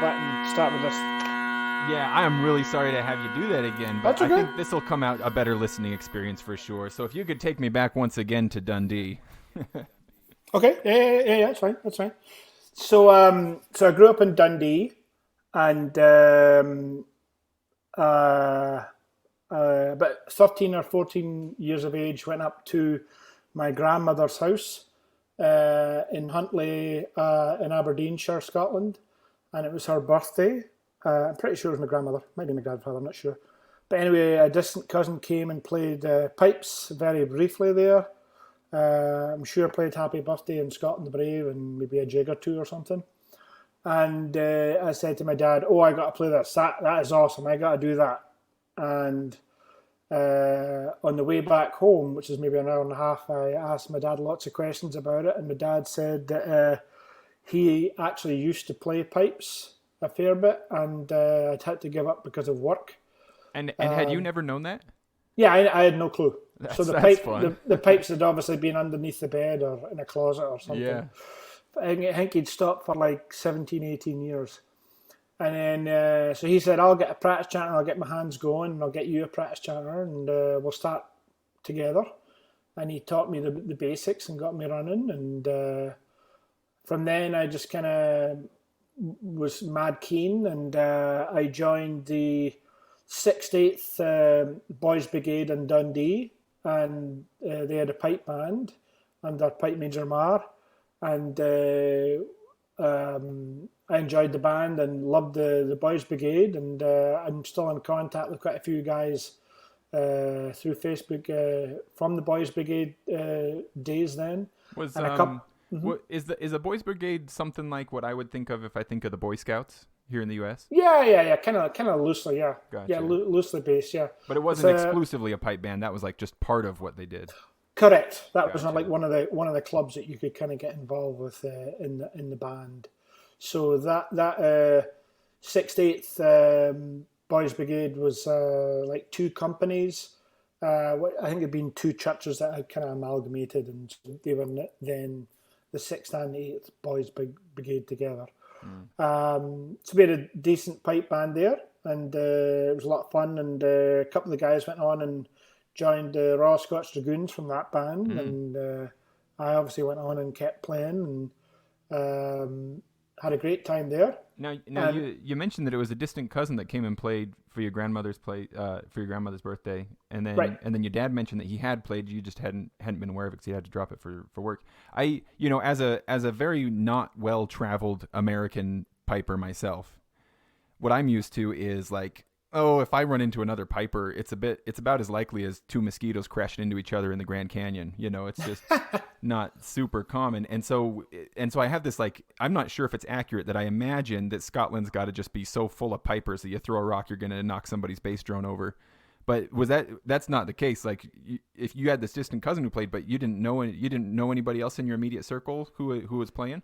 back and start with this. Yeah, I am really sorry to have you do that again, but That's okay. I think this will come out a better listening experience for sure. So if you could take me back once again to Dundee. Okay, yeah, that's fine. So, so I grew up in Dundee, and about 13 or 14 years of age, went up to my grandmother's house in Huntly, in Aberdeenshire, Scotland, and it was her birthday. I'm pretty sure it was my grandmother, might be my grandfather, I'm not sure. But anyway, a distant cousin came and played pipes very briefly there. I'm sure played Happy Birthday in Scotland the Brave and maybe a jig or two or something. And I said to my dad, "Oh, I got to play this. That is awesome. I got to do that." And on the way back home, which is maybe an hour and a half, I asked my dad lots of questions about it, and my dad said that he actually used to play pipes a fair bit, and I'd had to give up because of work. And had you never known that? Yeah, I had no clue. So That's fun. The pipes had obviously been underneath the bed or in a closet or something. Yeah. I think he'd stopped for like 17, 18 years. And then, so he said, "I'll get a practice chanter, I'll get my hands going, and I'll get you a practice chanter, and we'll start together." And he taught me the basics and got me running. And from then, I just kind of was mad keen, and I joined the 6th, 8th Boys Brigade in Dundee, and they had a pipe band under Pipe Major Marr, and I enjoyed the band and loved the Boys Brigade, and I'm still in contact with quite a few guys through Facebook from the Boys Brigade days then. Is a Boys Brigade something like what I would think of if I think of the Boy Scouts here in the U.S.? Yeah, kind of loosely, yeah. Gotcha. Yeah, loosely based, yeah. But it wasn't exclusively a pipe band. That was like just part of what they did. Correct. That was Gotcha. like one of the clubs that you could kind of get involved with in the band. So that 6th, 8th Boys Brigade was like two companies. I think there'd been two churches that had kind of amalgamated, and they were then the 6th and the 8th Boys Brigade together. So we had a decent pipe band there, and it was a lot of fun. And a couple of the guys went on and joined the Royal Scots Dragoons from that band, and I obviously went on and kept playing, and had a great time there. Now you mentioned that it was a distant cousin that came and played for your grandmother's birthday, and then Right. and then your dad mentioned that he had played. You just hadn't been aware of it because he had to drop it for work. As a very not well traveled American piper myself, what I'm used to is like, oh, if I run into another piper, it's about as likely as two mosquitoes crashing into each other in the Grand Canyon. It's just not super common. And so I have this, like, I'm not sure if it's accurate that I imagine that Scotland's got to just be so full of pipers that you throw a rock, you're going to knock somebody's bass drone over. But that's not the case? Like, if you had this distant cousin who played, but you didn't know anybody else in your immediate circle who was playing?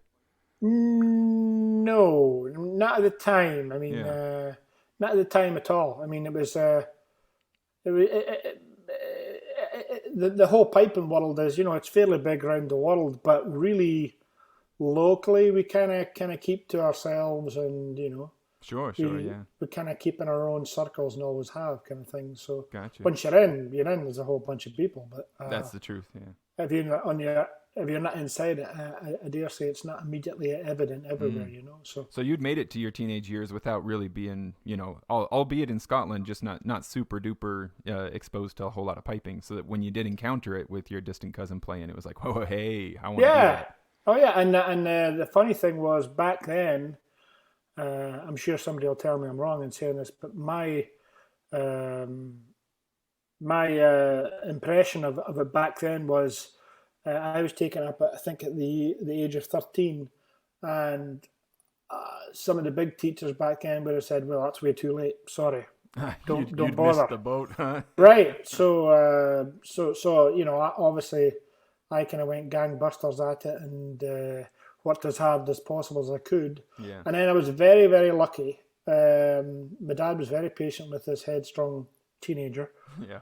No, not at the time. I mean, Yeah. not at the time at all. I mean, it was the whole piping world is, it's fairly big around the world, but really locally we kind of keep to ourselves, and Sure, yeah. we kind of keep in our own circles and always have, kind of thing. So Gotcha. once you're in, there's a whole bunch of people. But That's the truth, yeah. if you're not inside it, I dare say it's not immediately evident everywhere, So you'd made it to your teenage years without really being, albeit in Scotland, just not super duper exposed to a whole lot of piping. So that when you did encounter it with your distant cousin playing, it was like, oh, hey, I want to do that. Oh yeah, and the funny thing was back then, I'm sure somebody will tell me I'm wrong in saying this, but my impression of it back then was, I was taken up, I think, at the age of 13, and some of the big teachers back then would have said, "Well, that's way too late. Sorry, don't bother." Missed the boat, huh? Right. So obviously, I kind of went gangbusters at it and worked as hard as possible as I could. Yeah. And then I was very, very lucky. My dad was very patient with this headstrong teenager. Yeah.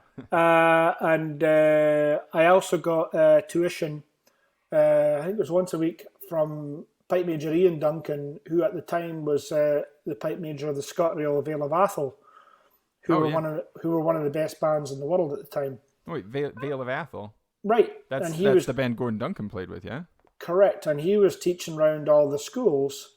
And I also got tuition, I think it was once a week, from pipe major Ian Duncan, who at the time was the pipe major of the ScotRail Vale of Atholl, who were one of the best bands in the world at the time. Wait, Vale of Atholl. Right, That's and he was the band Gordon Duncan played with, yeah. Correct, and he was teaching around all the schools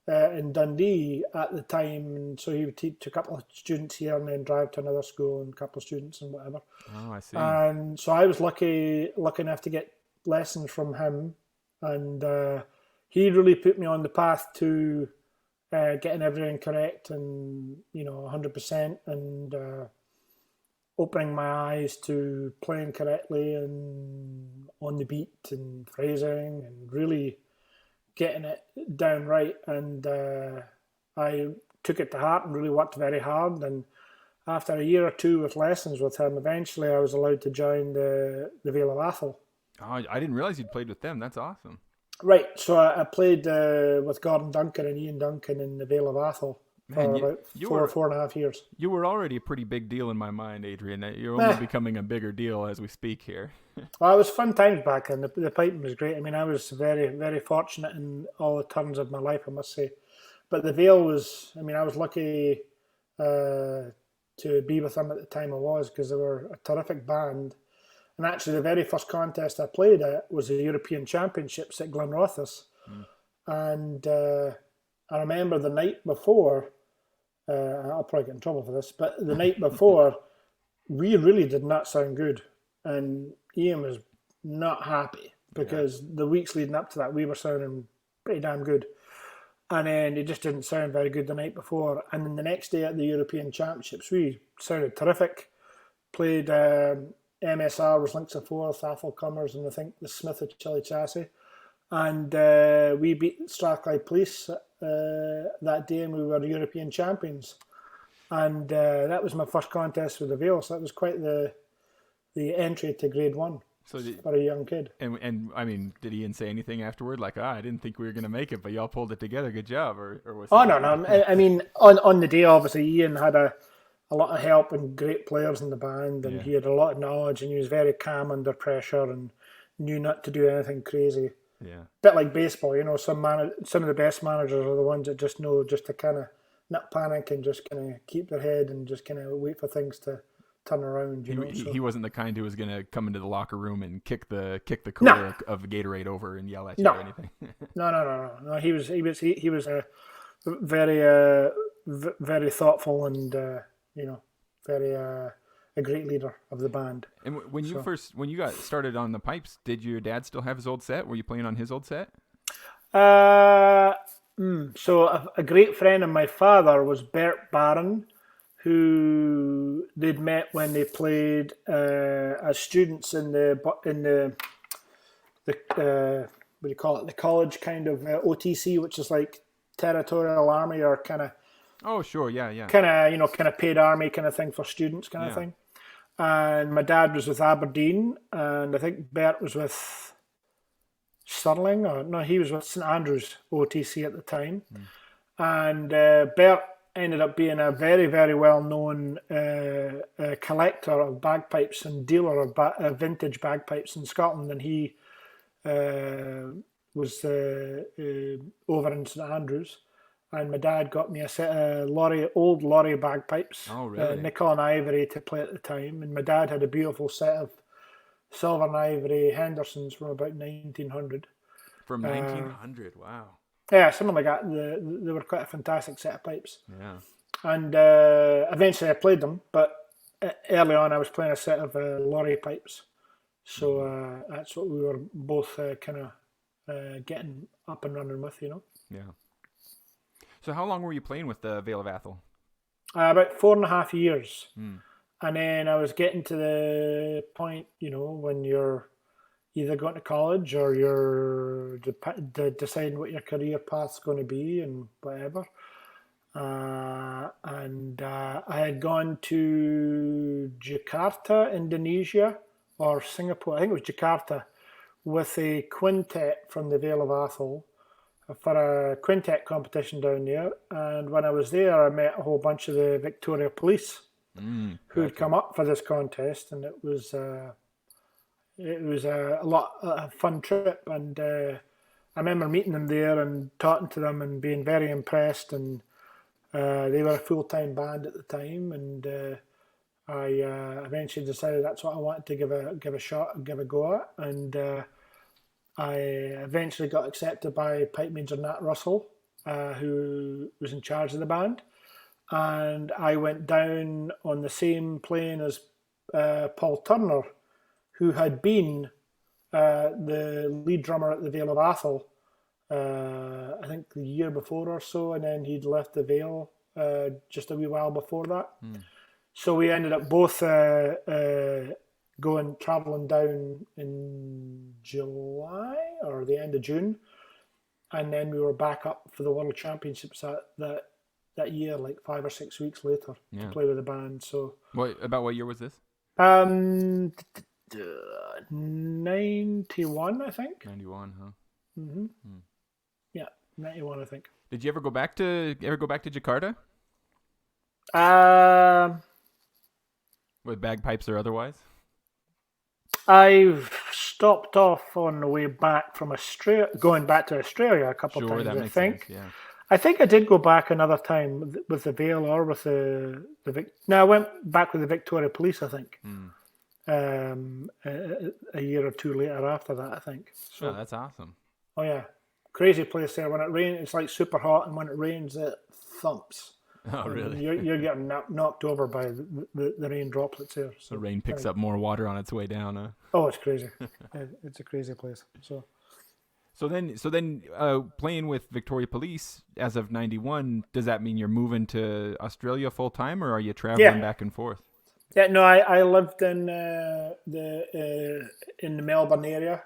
in Dundee at the time, and so he would teach a couple of students here and then drive to another school and a couple of students and whatever. Oh, I see. And so I was lucky enough to get lessons from him, and he really put me on the path to getting everything correct and 100%, and opening my eyes to playing correctly and on the beat and phrasing and really getting it down right. And I took it to heart and really worked very hard. And after a year or two with lessons with him, eventually I was allowed to join the Vale of Atholl. Oh, I didn't realize you'd played with them. That's awesome. Right, so I played with Gordon Duncan and Ian Duncan in the Vale of Atholl for about 4.5 years. You were already a pretty big deal in my mind, Adrian. You're only becoming a bigger deal as we speak here. Well, it was fun times back then. The piping was great. I mean, I was very, very fortunate in all the turns of my life, I must say. But the Vale was, I was lucky to be with them at the time I was, because they were a terrific band. And actually, the very first contest I played at was the European Championships at Glenrothes. And I remember the night before, I'll probably get in trouble for this, but the night before, we really did not sound good. And Ian was not happy, because the weeks leading up to that, we were sounding pretty damn good. And then it just didn't sound very good the night before. And then the next day at the European Championships, we sounded terrific. Played MSR was Links of Forth, Atholl Comers, and I think the Smith of Chili Chassis. And we beat Strathclyde Police that day, and we were European champions. And that was my first contest with the Vale, so that was quite the entry to Grade 1 for a young kid. And I mean, did Ian say anything afterward? Like, I didn't think we were going to make it, but y'all pulled it together. Good job. Or was no. I mean, on the day, obviously, Ian had a lot of help and great players in the band, and he had a lot of knowledge, and he was very calm under pressure and knew not to do anything crazy. Yeah. Bit like baseball, some of the best managers are the ones that just know just to kind of not panic and just kind of keep their head and just kind of wait for things to turn around. He wasn't the kind who was going to come into the locker room and kick the cooler of Gatorade over and yell at you or anything. No. He was a very very thoughtful and very a great leader of the band. And when you got started on the pipes, did your dad still have his old set? Were you playing on his old set? So a great friend of my father was Bert Barron, who they'd met when they played as students in the what do you call it, the college kind of OTC, which is like Territorial Army or kind of. Oh sure, yeah. Kind of paid army kind of thing for students kind of thing. And my dad was with Aberdeen, and I think Bert was with Stirling, he was with St Andrews OTC at the time. And Bert ended up being a very, very well-known collector of bagpipes and dealer of vintage bagpipes in Scotland, and he was over in St Andrews. And my dad got me a set of old Laurie bagpipes, nickel and ivory, to play at the time. And my dad had a beautiful set of silver and ivory Hendersons from about 1900. From 1900, wow. Yeah, something like that. They were quite a fantastic set of pipes. Yeah. And eventually I played them, but early on I was playing a set of Laurie pipes. So that's what we were both kind of getting up and running with, Yeah. So how long were you playing with the Vale of Atholl? About 4.5 years. And then I was getting to the point, when you're either going to college or you're deciding what your career path's going to be and whatever. And I had gone to Jakarta, Indonesia, or Singapore. I think it was Jakarta, with a quintet from the Vale of Atholl for a quintet competition down there. And when I was there, I met a whole bunch of the Victoria Police who had come up for this contest, and it was a fun trip. And I remember meeting them there and talking to them and being very impressed. And they were a full-time band at the time, and I eventually decided that's what I wanted to give a shot and give a go at. And I eventually got accepted by Pipe Major Nat Russell, who was in charge of the band. And I went down on the same plane as Paul Turner, who had been the lead drummer at the Vale of Atholl, I think the year before or so, and then he'd left the Vale just a wee while before that. So we ended up both travelling down in July or the end of June, and then we were back up for the World Championships that year, like 5 or 6 weeks later, to play with the band. So, what year was this? 91, I think. 91, huh? Yeah, 91, I think. Did you ever go back to Jakarta? With bagpipes or otherwise? I've stopped off on the way back from Australia, going back to Australia a couple of times, That I makes think. Sense, yeah. I think I did go back another time with the Vale or with the No, I went back with the Victoria Police, I think. A year or two later after that, I think. So, that's awesome. Oh yeah, crazy place there. When it rains, it's like super hot, and when it rains, it thumps. Oh, really? You're getting knocked over by the rain droplets there. So the rain picks up more water on its way down, huh? Oh, it's crazy. It's a crazy place. So then, playing with Victoria Police as of 91, does that mean you're moving to Australia full time, or are you traveling back and forth? Yeah, no, I lived in the Melbourne area.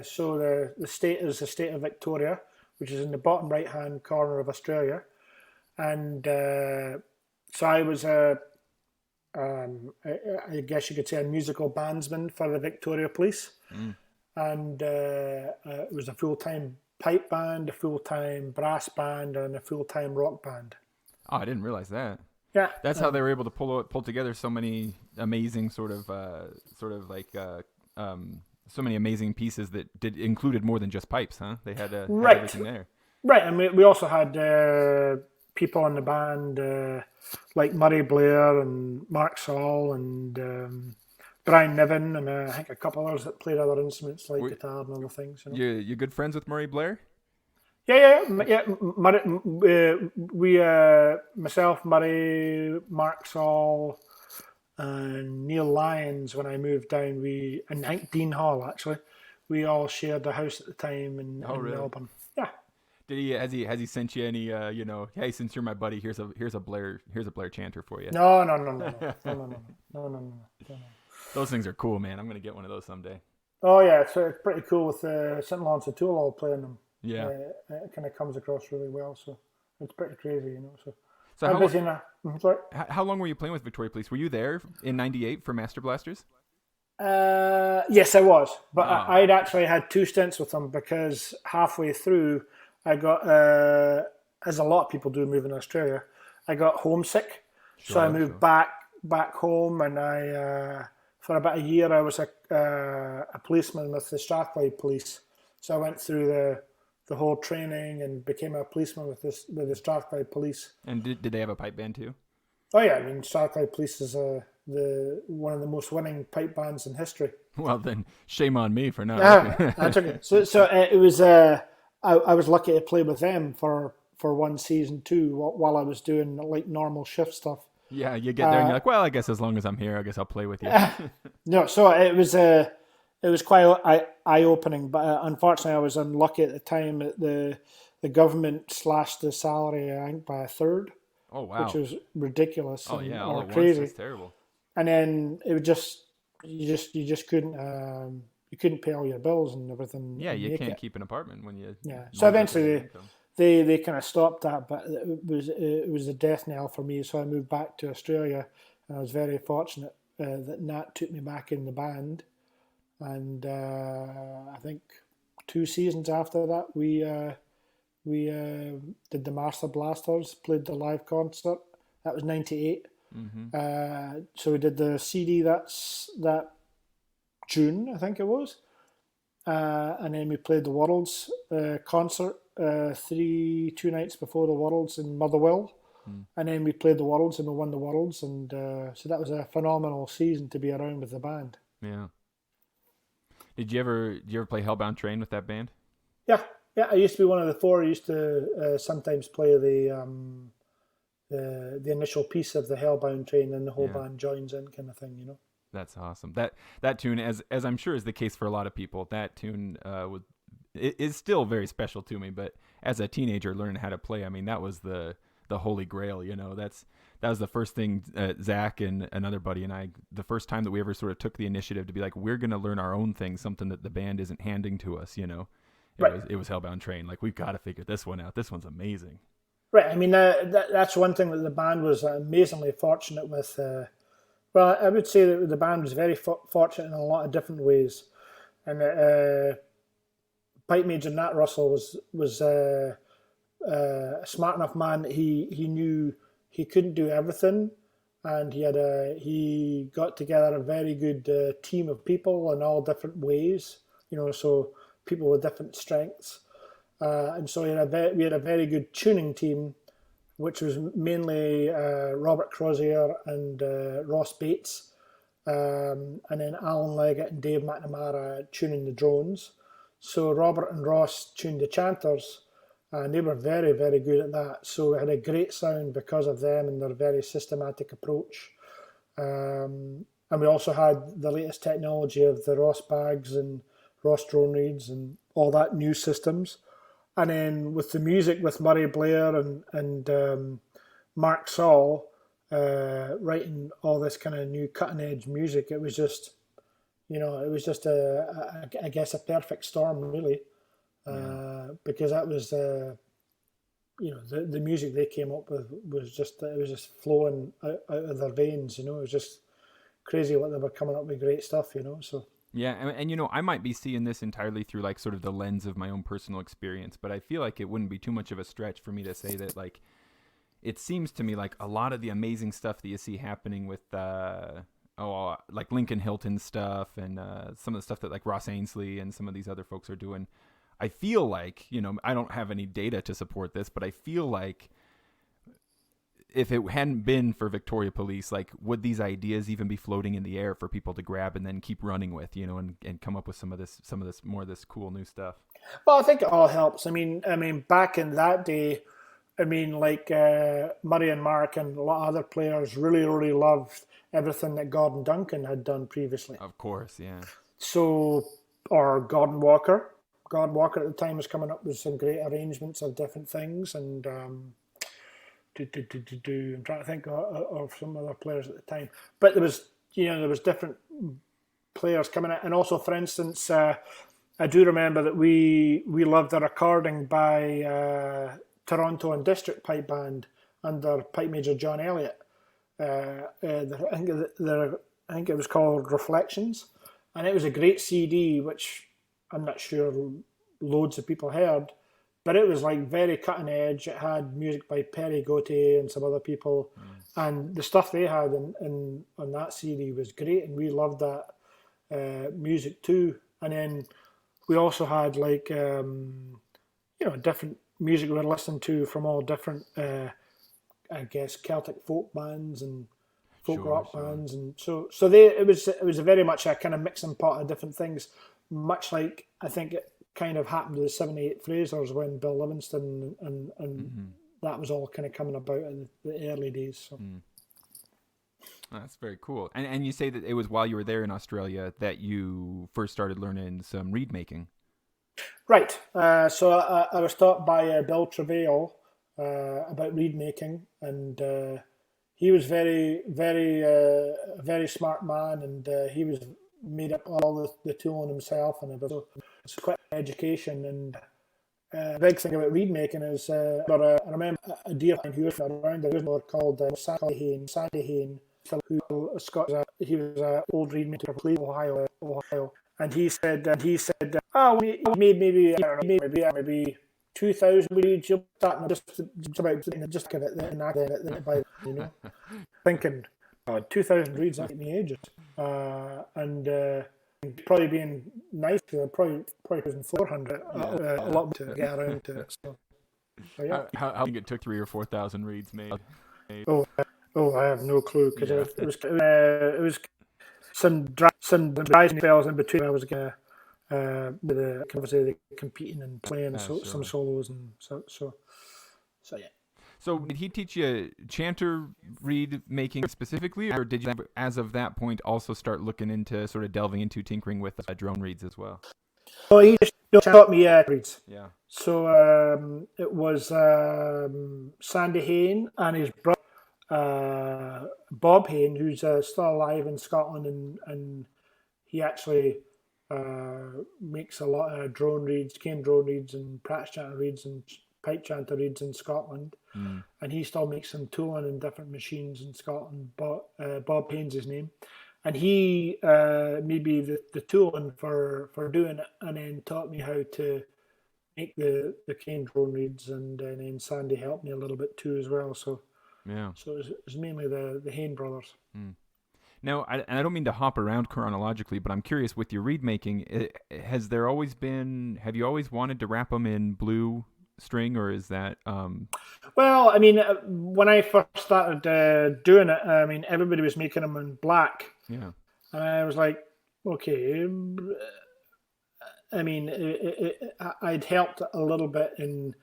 So the state is the state of Victoria, which is in the bottom right hand corner of Australia, and so I was I guess you could say a musical bandsman for the Victoria Police. And it was a full-time pipe band, a full-time brass band, and a full-time rock band. Oh, I didn't realize that. Yeah, that's how they were able to pull together so many amazing so many amazing pieces that included more than just pipes, huh? They had, had everything there. Right, and we also had people in the band like Murray Blair and Mark Saul and Brian Niven, and I think a couple others that played other instruments like guitar and other things. You good friends with Murray Blair? Yeah. Murray, myself, Murray, Mark Saul, and Neil Lyons. When I moved down, and I think Dean Hall actually, we all shared a house at the time in Melbourne. Yeah. Has he sent you any hey, since you're my buddy, here's a Blair chanter for you? No. Those things are cool, man. I'm gonna get one of those someday. Oh yeah, so it's pretty cool with St. Lawrence O'Toole playing them. Yeah, it kind of comes across really well. So it's pretty crazy, So I'm busy now. Sorry. How long were you playing with Victoria Police? Were you there in '98 for Master Blasters? Yes, I was, but I'd actually had 2 stints with them because halfway through I got, as a lot of people do moving to Australia, I got homesick. So I moved back home, and I. For about a year, I was a policeman with the Strathclyde Police. So I went through the whole training and became a policeman with the Strathclyde Police. And did they have a pipe band too? Oh yeah, I mean Strathclyde Police is one of the most winning pipe bands in history. Well then, shame on me for not. That's okay. So it was I was lucky to play with them for one season too, while I was doing like normal shift stuff. Yeah, you get there and you're like, well, I guess as long as I'm here, I guess I'll play with you. No, so it was quite eye-opening, but unfortunately I was unlucky at the time that the government slashed the salary, I think, by a third. Oh, wow. Which was ridiculous. Oh, yeah, all at crazy. Once, that's terrible. And then it was you just couldn't, you couldn't pay all your bills and everything. Yeah, you can't keep an apartment when you... Yeah, so eventually they kind of stopped that, but it was a death knell for me. So I moved back to Australia, and I was very fortunate that Nat took me back in the band. And I think 2 seasons after that, we did the Master Blasters, played the live concert. That was 98. So we did the CD that June, I think it was. and then we played the Worlds concert 2 nights before the Worlds in Motherwell, and then we played the Worlds and we won the Worlds, and so that was a phenomenal season to be around with the band. Yeah. Did you ever play Hellbound Train with that band? Yeah. I used to be one of the four. I used to sometimes play the initial piece of the Hellbound Train, and the whole band joins in, kind of thing, you know. That's awesome. That tune, as I'm sure is the case for a lot of people, that tune is still very special to me. But as a teenager learning how to play, I mean, that was the holy grail. You know, that was the first thing Zach and another buddy and I, the first time that we ever sort of took the initiative to be like, we're going to learn our own thing, something that the band isn't handing to us. You know, it was Hellbound Train. Like, we've got to figure this one out. This one's amazing. Right. I mean, that's one thing that the band was amazingly fortunate with. Well, I would say that the band was very fortunate in a lot of different ways. And Pipe Major Nat Russell was a smart enough man that he knew he couldn't do everything, and he got together a very good team of people in all different ways. You know, so people with different strengths. And so we had a very good tuning team, which was mainly Robert Crozier and Ross Bates, and then Alan Leggett and Dave McNamara tuning the drones. So Robert and Ross tuned the chanters, and they were very, very good at that. So we had a great sound because of them and their very systematic approach. And we also had the latest technology of the Ross bags and Ross drone reeds and all that new systems. And then with the music, with Murray Blair and Mark Saul writing all this kind of new cutting edge music, it was just, I guess a perfect storm, really, because that was, the music they came up with was just, it was just flowing out of their veins, you know. It was just crazy what they were coming up with, great stuff, you know. So. Yeah, and you know, I might be seeing this entirely through like sort of the lens of my own personal experience, but I feel like it wouldn't be too much of a stretch for me to say that, like, it seems to me like a lot of the amazing stuff that you see happening with like Lincoln Hilton stuff and some of the stuff that like Ross Ainsley and some of these other folks are doing, I feel like, you know, I don't have any data to support this, but I feel like if it hadn't been for Victoria Police, like, would these ideas even be floating in the air for people to grab and then keep running with, you know, and come up with some of this more of this cool new stuff? Well, I think it all helps. I mean, back in that day, I mean, like Murray and Mark and a lot of other players really, really loved everything that Gordon Duncan had done previously. Of course, yeah. So, or Gordon Walker. Gordon Walker at the time was coming up with some great arrangements of different things, and I'm trying to think of some other players at the time. But there was different players coming out, and also, for instance, I do remember that we loved a recording by Toronto and District Pipe Band under Pipe Major John Elliott. I think it was called Reflections, and it was a great CD, which I'm not sure loads of people heard. But it was like very cutting edge. It had music by Perry Gautier and some other people, and the stuff they had on that CD was great, and we loved that music too. And then we also had like different music we were listening to from all different, I guess, Celtic folk bands and folk rock bands, and so it was very much a kind of mixing pot of different things, much like I think it kind of happened to the 78 Frasers when Bill Livingston and that was all kind of coming about in the early days. So. That's very cool. And you say that it was while you were there in Australia that you first started learning some reed making. Right. So I was taught by Bill Travail about reed making, and he was very, very, very smart man, and he was made up all the tooling himself, and it was quite an education. And the big thing about reed making is, I remember a dear friend who was around there called Sandy Hain, who was Scottish. He was an old reed maker from Ohio, and he said, we made maybe 2,000 reeds. You'll start just give it and by, you know, thinking, 2,000 reeds, that took me ages. And probably being nice to probably using 400 a lot to get around to it. So yeah. How do you think it took 3,000 or 4,000 reeds made? Oh, I have no clue because it was some dry spells in between. I was with the obviously competing and playing some solos and so yeah. So did he teach you chanter reed making specifically, or did you, as of that point, also start looking into sort of delving into tinkering with drone reeds as well? Well, he just taught me reeds. Yeah. So it was Sandy Hayne and his brother Bob Hayne, who's still alive in Scotland, and he actually makes a lot of drone reeds, cane drone reeds, and practice chanter reeds, and pipe chanter reeds in Scotland. And he still makes some tooling in different machines in Scotland. Bob Hayne's his name. And he made me the tooling for doing it, and then taught me how to make the cane drone reeds, and then Sandy helped me a little bit too as well. So yeah, so it was mainly the Hayne brothers. Now, I don't mean to hop around chronologically, but I'm curious with your reed making. Have you always wanted to wrap them in blue string, or is that? Well, I mean, when I first started doing it, I mean, everybody was making them in black. Yeah. And I was like, okay. I mean, I'd helped a little bit in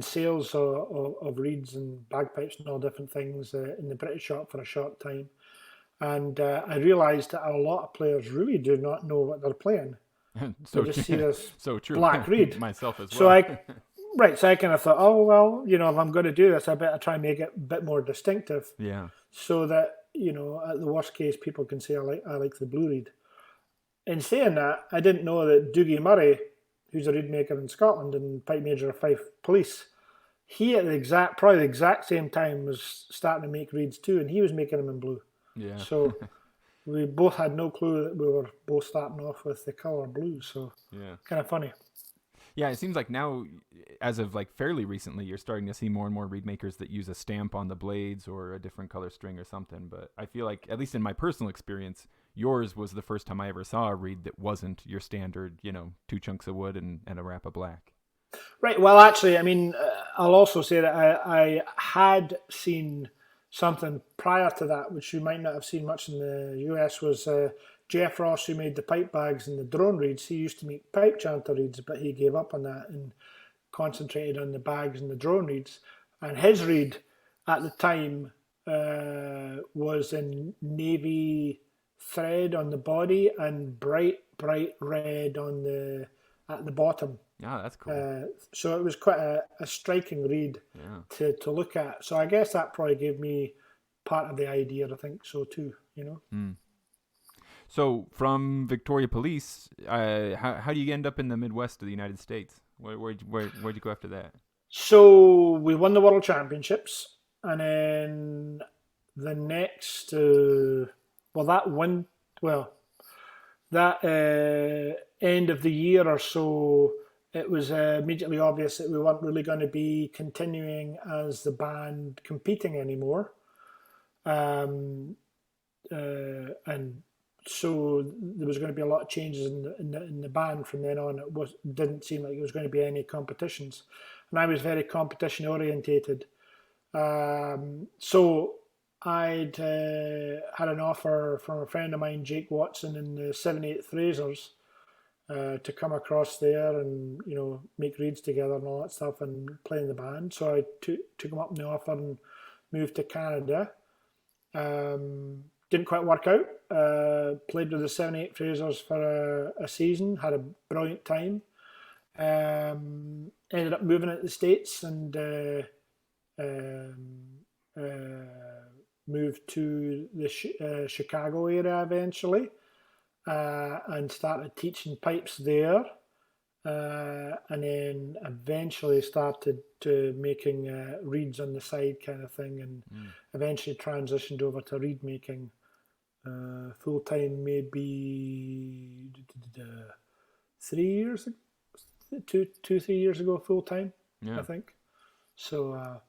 sales of reeds and bagpipes and all different things in the British shop for a short time. And I realised that a lot of players really do not know what they're playing. So they just see this so true. black reed. Myself as well. So I kind of thought, oh, well, if I'm going to do this, I better try and make it a bit more distinctive. Yeah. So that, at the worst case, people can say I like the blue reed. In saying that, I didn't know that Dougie Murray, who's a reed maker in Scotland and pipe major of Fife Police, he at probably the exact same time was starting to make reeds too, and he was making them in blue. Yeah. So we both had no clue that we were both starting off with the color blue. So yeah, kind of funny. Yeah, it seems like now, as of like fairly recently, you're starting to see more and more reed makers that use a stamp on the blades or a different color string or something. But I feel like, at least in my personal experience, yours was the first time I ever saw a reed that wasn't your standard, 2 chunks of wood and a wrap of black. Right. Well, actually, I mean, I'll also say that I had seen something prior to that, which you might not have seen much in the US, was Jeff Ross, who made the pipe bags and the drone reeds. He used to make pipe chanter reeds, but he gave up on that and concentrated on the bags and the drone reeds. And his reed at the time was in navy thread on the body and bright red at the bottom. Yeah, that's cool. So it was quite a striking reed to look at. So I guess that probably gave me part of the idea. I think so too. So from Victoria Police, how do you end up in the Midwest of the United States? Where'd you go after that? So we won the World Championships, and then the next that end of the year or so, it was immediately obvious that we weren't really going to be continuing as the band competing anymore. And so there was going to be a lot of changes in the band from then on. It didn't seem like there was going to be any competitions. And I was very competition orientated. So I'd had an offer from a friend of mine, Jake Watson, in the 78 Frasers, to come across there and make reeds together and all that stuff and play in the band. So I took him up on the offer and moved to Canada. Didn't quite work out. Played with the 78 Frasers for a season. Had a brilliant time. Ended up moving to the States and moved to the Chicago area eventually. And started teaching pipes there, and then eventually started to making reeds on the side kind of thing, and eventually transitioned over to reed making full time, maybe 3 years, 3 years ago, full time, I think. So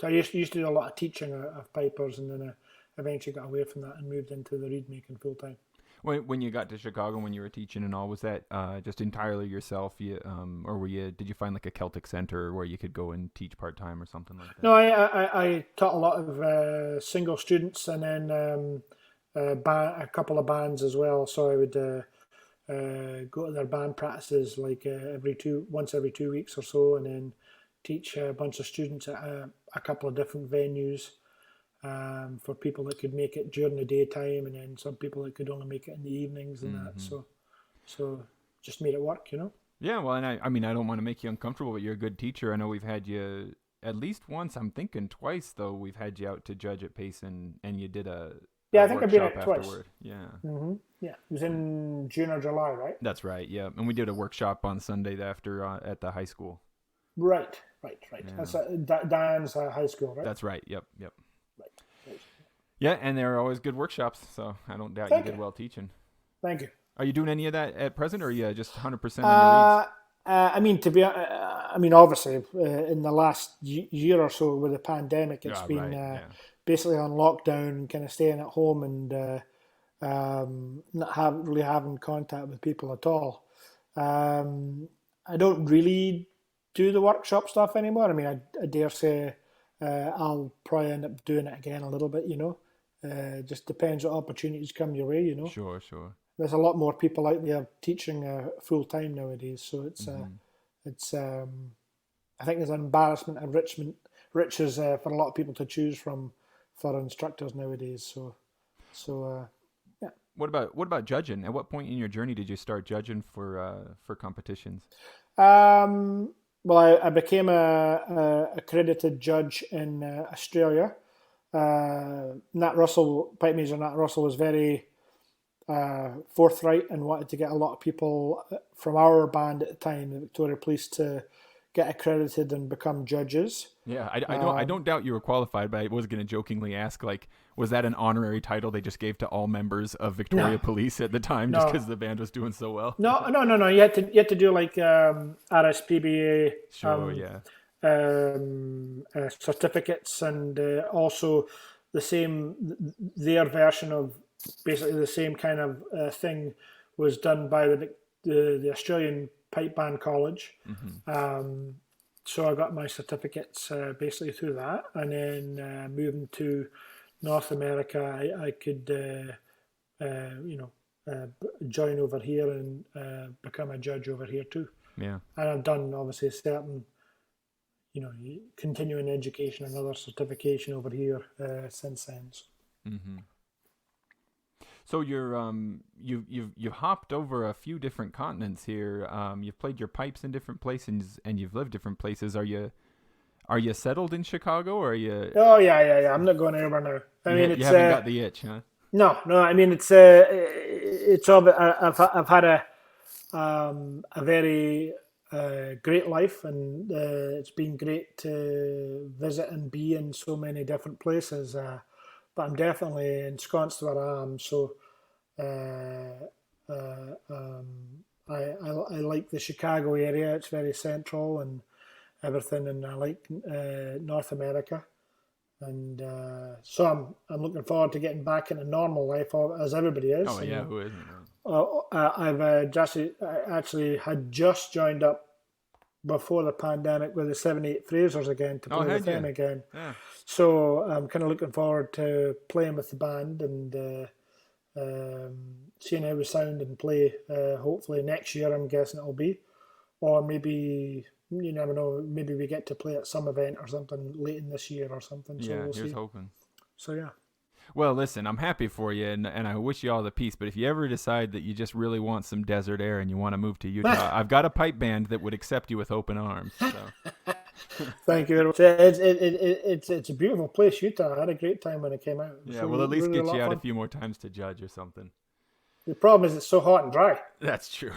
I used to do a lot of teaching of pipers, and then I eventually got away from that and moved into the reed making full time. When you got to Chicago, when you were teaching and all, was that just entirely yourself? Or did you find like a Celtic center where you could go and teach part time or something like that? No, I taught a lot of single students, and then a couple of bands as well. So I would go to their band practices like once every 2 weeks or so, and then teach a bunch of students at a couple of different venues. For people that could make it during the daytime, and then some people that could only make it in the evenings and that. So just made it work, you know. Yeah, well, and I mean, I don't want to make you uncomfortable, but you're a good teacher. I know we've had you at least once. I'm thinking twice though. We've had you out to judge at Payson, and you did a I think I've been out twice. Afterward. Yeah. Yeah, it was in June or July, right? That's right. Yeah, and we did a workshop on Sunday after at the high school. Right. Yeah. That's Diane's high school, right? That's right. Yep. Right. Yeah, and they're always good workshops, so I don't doubt you did well teaching. Thank you. Are you doing any of that at present, or are you just 100% on your reads? I mean, obviously, in the last year or so with the pandemic, it's been basically on lockdown, kind of staying at home and not really having contact with people at all. I don't really do the workshop stuff anymore. I mean, I dare say I'll probably end up doing it again a little bit, you know. Just depends what opportunities come your way, you know. Sure. There's a lot more people out there teaching full time nowadays, so it's I think there's an embarrassment of riches for a lot of people to choose from for instructors nowadays. So yeah. What about judging? At what point in your journey did you start judging for competitions? Well, I became a accredited judge in Australia. Pipe major Nat Russell was very forthright and wanted to get a lot of people from our band at the time, the Victoria Police, to get accredited and become judges. Yeah, I don't doubt you were qualified, but I was going to jokingly ask, like, was that an honorary title they just gave to all members of Victoria Police at the time, just because the band was doing so well? No. You had to do like RSPBA. Sure, certificates, and also their version of basically the same kind of thing was done by the Australian Pipe Band College. So I got my certificates basically through that, and then moving to North America, I could join over here and become a judge over here too. Yeah, and I've done obviously certain continuing education and other certification over here since then. So you've hopped over a few different continents here. You've played your pipes in different places, and you've lived different places. Are you settled in Chicago, or are you? Oh yeah. I'm not going anywhere now. I mean, you haven't got the itch, huh? No. I mean, it's all. I've had a very great life, and it's been great to visit and be in so many different places. But I'm definitely ensconced where I am. So I like the Chicago area. It's very central and everything, and I like North America. And so I'm looking forward to getting back into normal life, as everybody is. Oh yeah, who isn't? I've actually had just joined up before the pandemic with the 7/8 Frasers again to play with them again. Yeah. So I'm kind of looking forward to playing with the band and seeing how we sound and play. Hopefully next year, I'm guessing it'll be, or maybe you never know. Maybe we get to play at some event or something late in this year or something. So we'll here's see. hoping. So yeah. Well, listen, I'm happy for you, and I wish you all the peace. But if you ever decide that you just really want some desert air and you want to move to Utah, I've got a pipe band that would accept you with open arms. So. Thank you very much. It's a beautiful place, Utah. I had a great time when it came out. Yeah, we'll at least get you out a few more times to judge or something. The problem is it's so hot and dry. That's true.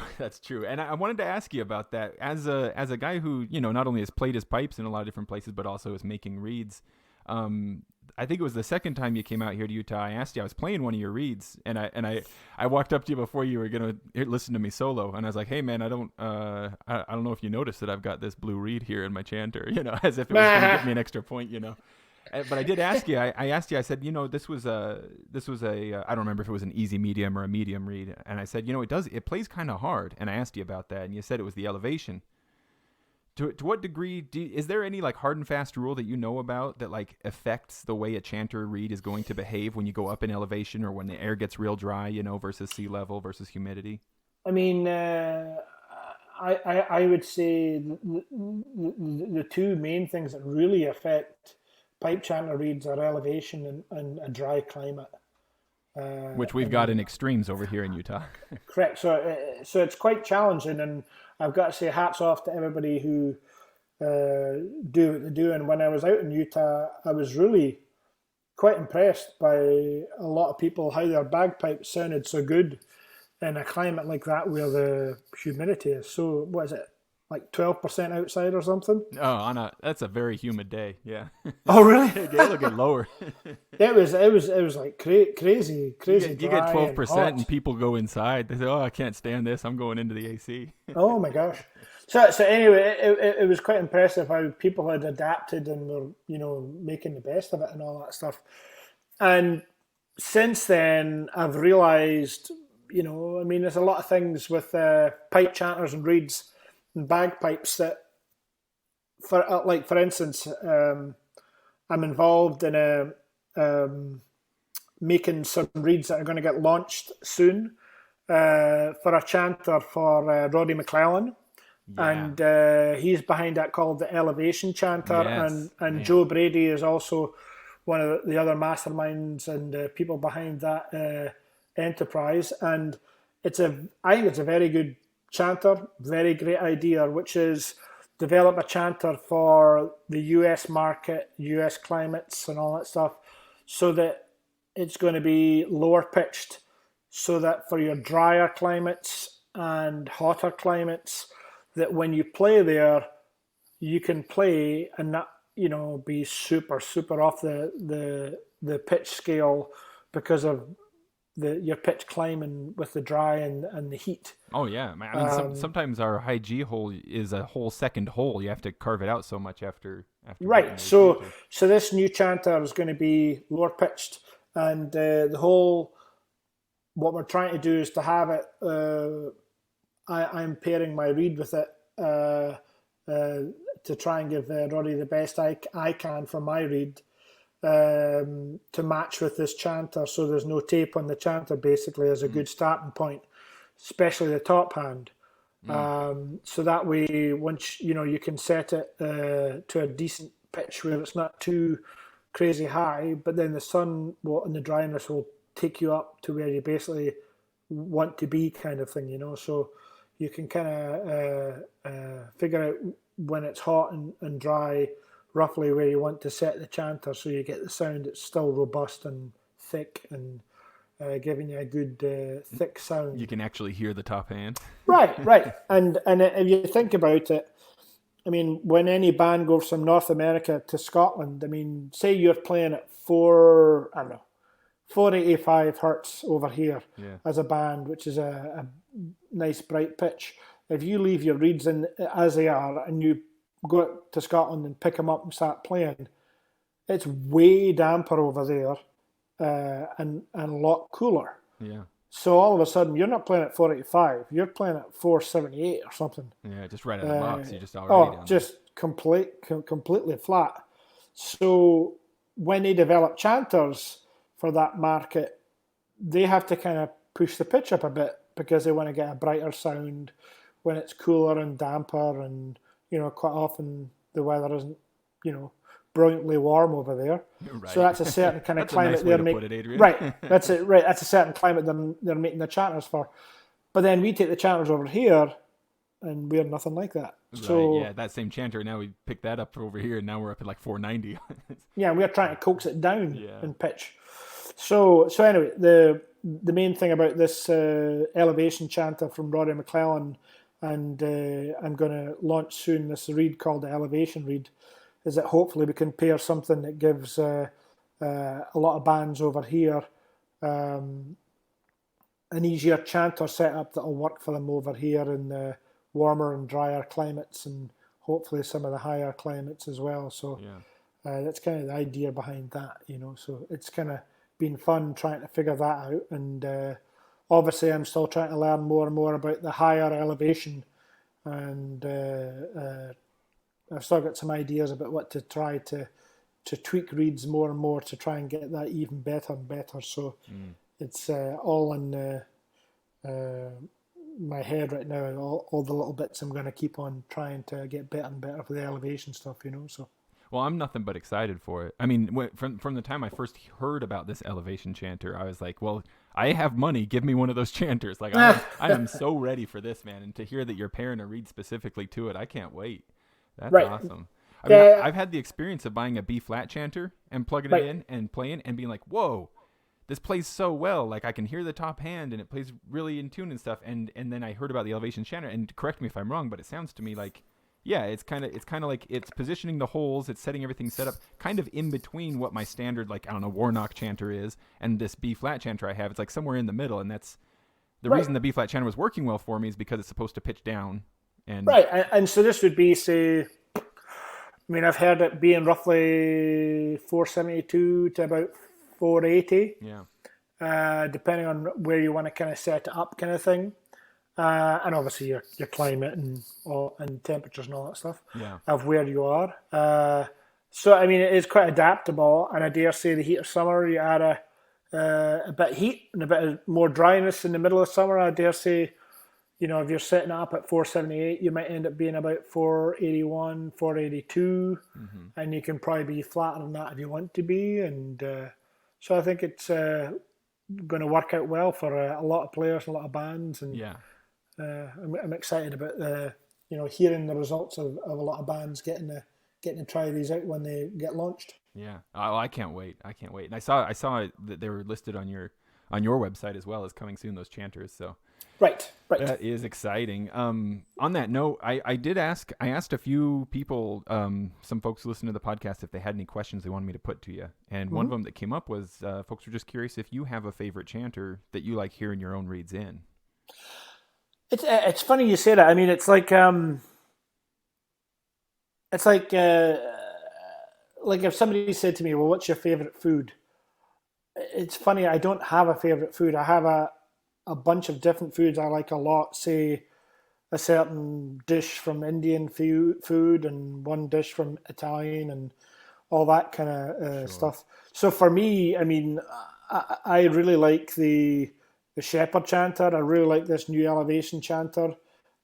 And I wanted to ask you about that. As a guy who, not only has played his pipes in a lot of different places, but also is making reeds. I think it was the second time you came out here to Utah. I asked you, I was playing one of your reeds, and I walked up to you before you were gonna listen to me solo, and I was like, "Hey man, I don't know if you noticed that I've got this blue reed here in my chanter," as if it was gonna give me an extra point, But I did ask you. I asked you. I said, this was a. I don't remember if it was an easy medium or a medium reed. And I said, it plays kind of hard. And I asked you about that, and you said it was the elevation. To what degree is there any like hard and fast rule that you know about that like affects the way a chanter reed is going to behave when you go up in elevation or when the air gets real dry, versus sea level versus humidity? I mean, I would say the two main things that really affect pipe chanter reeds are elevation and a dry climate. Which we've got in extremes over here in Utah. Correct. So it's quite challenging, and I've got to say hats off to everybody who do what they do. And when I was out in Utah, I was really quite impressed by a lot of people, how their bagpipes sounded so good in a climate like that where the humidity is so, what is it, like 12% outside or something? Oh, that's a very humid day. Yeah. Oh, really? It'll get lower. It was like crazy. You get 12% and people go inside. They say, "Oh, I can't stand this. I'm going into the AC." Oh my gosh. So anyway, it was quite impressive how people had adapted and were, making the best of it and all that stuff. And since then, I've realized, there's a lot of things with pipe chanters and reeds and bagpipes that, for instance, I'm involved in making some reeds that are going to get launched soon for a chanter for Roddy McClellan. Yeah. And he's behind that called the Elevation Chanter. Yes. And Joe Brady is also one of the other masterminds and people behind that enterprise. And I think it's a very good chanter, very great idea, which is develop a chanter for the US market, US climates and all that stuff, so that it's going to be lower pitched, so that for your drier climates and hotter climates, that when you play there, you can play and not, be super, super off the pitch scale because of your pitch climbing with the dry and the heat. Oh yeah, I mean, sometimes our high G hole is a whole second hole. You have to carve it out so much after. Right. So this new chanter is going to be lower pitched, and what we're trying to do is to have it. I'm pairing my reed with it to try and give Roddy the best I can for my reed. To match with this chanter, so there's no tape on the chanter basically as a good starting point, especially the top hand. So that way, once you can set it to a decent pitch where it's not too crazy high, but then the sun and the dryness will take you up to where you basically want to be, kind of thing, so you can kind of figure out when it's hot and dry roughly where you want to set the chanter, so you get the sound that's still robust and thick and giving you a good thick sound. You can actually hear the top hand. Right. And if you think about it, I mean, when any band goes from North America to Scotland, I mean, say you're playing at 485 hertz over here as a band, which is a nice bright pitch. If you leave your reeds in as they are and you go to Scotland and pick them up and start playing, it's way damper over there and a lot cooler. Yeah. So all of a sudden, you're not playing at 485, you're playing at 478 or something. Yeah, just right out of the box. You just already down just completely flat. So when they develop chanters for that market, they have to kind of push the pitch up a bit because they want to get a brighter sound when it's cooler and damper, and quite often the weather isn't brilliantly warm over there. Right. So that's a certain kind of climate they're making. Right, that's it. Right, that's a certain climate they're making the chanters for. But then we take the chanters over here, and we're nothing like that. Right, so yeah, that same chanter. Now we pick that up over here, and now we're up at like 490. Yeah, we're trying to coax it down in pitch. So anyway, the main thing about this elevation chanter from Roddy McClellan, and I'm going to launch soon this reed called the Elevation Reed, is that hopefully we can pair something that gives a lot of bands over here an easier chanter setup that will work for them over here in the warmer and drier climates, and hopefully some of the higher climates as well. So That's kind of the idea behind that, So it's kind of been fun trying to figure that out. And obviously, I'm still trying to learn more and more about the higher elevation. And I've still got some ideas about what to try to tweak reeds more and more to try and get that even better and better. So it's all in my head right now. All the little bits I'm going to keep on trying to get better and better for the elevation stuff, So. Well, I'm nothing but excited for it. I mean, from the time I first heard about this elevation chanter, I was like, well, I have money. Give me one of those chanters. Like, I am so ready for this, man. And to hear that you're pairing a reed specifically to it, I can't wait. That's awesome. I mean, I've had the experience of buying a B flat chanter and plugging it in and playing and being like, whoa, this plays so well. Like, I can hear the top hand and it plays really in tune and stuff. And then I heard about the elevation chanter, and correct me if I'm wrong, but it sounds to me like, yeah, it's kind of like it's positioning the holes, it's setting everything set up kind of in between what my standard, like, I don't know, Warnock chanter is and this B flat chanter I have. It's like somewhere in the middle, and that's the reason the B flat chanter was working well for me is because it's supposed to pitch down. And and so this would be, say, I mean, I've heard it being roughly 472 to about 480. Yeah. Depending on where you want to kind of set it up, kind of thing. And obviously your climate and temperatures and all that stuff of where you are. So I mean, it is quite adaptable, and I dare say the heat of summer, you add a bit of heat and a bit of more dryness in the middle of summer. I dare say, if you're setting it up at 478, you might end up being about 481, 482, and you can probably be flatter than that if you want to be. And so I think it's going to work out well for a lot of players, a lot of bands, and I'm excited about hearing the results of a lot of bands getting to try these out when they get launched. Yeah, I can't wait. And I saw that they were listed on your website as well as coming soon, those chanters. So right. That is exciting. On that note, I asked a few people, some folks who listen to the podcast, if they had any questions they wanted me to put to you. And one of them that came up was folks were just curious if you have a favorite chanter that you like hearing your own reeds in. It's funny you say that. I mean, it's like if somebody said to me, "Well, what's your favorite food?" It's funny. I don't have a favorite food. I have a bunch of different foods I like a lot. Say a certain dish from Indian food and one dish from Italian and all that kind of stuff. So for me, I mean, I really like the Shepherd chanter. I really like this new elevation chanter.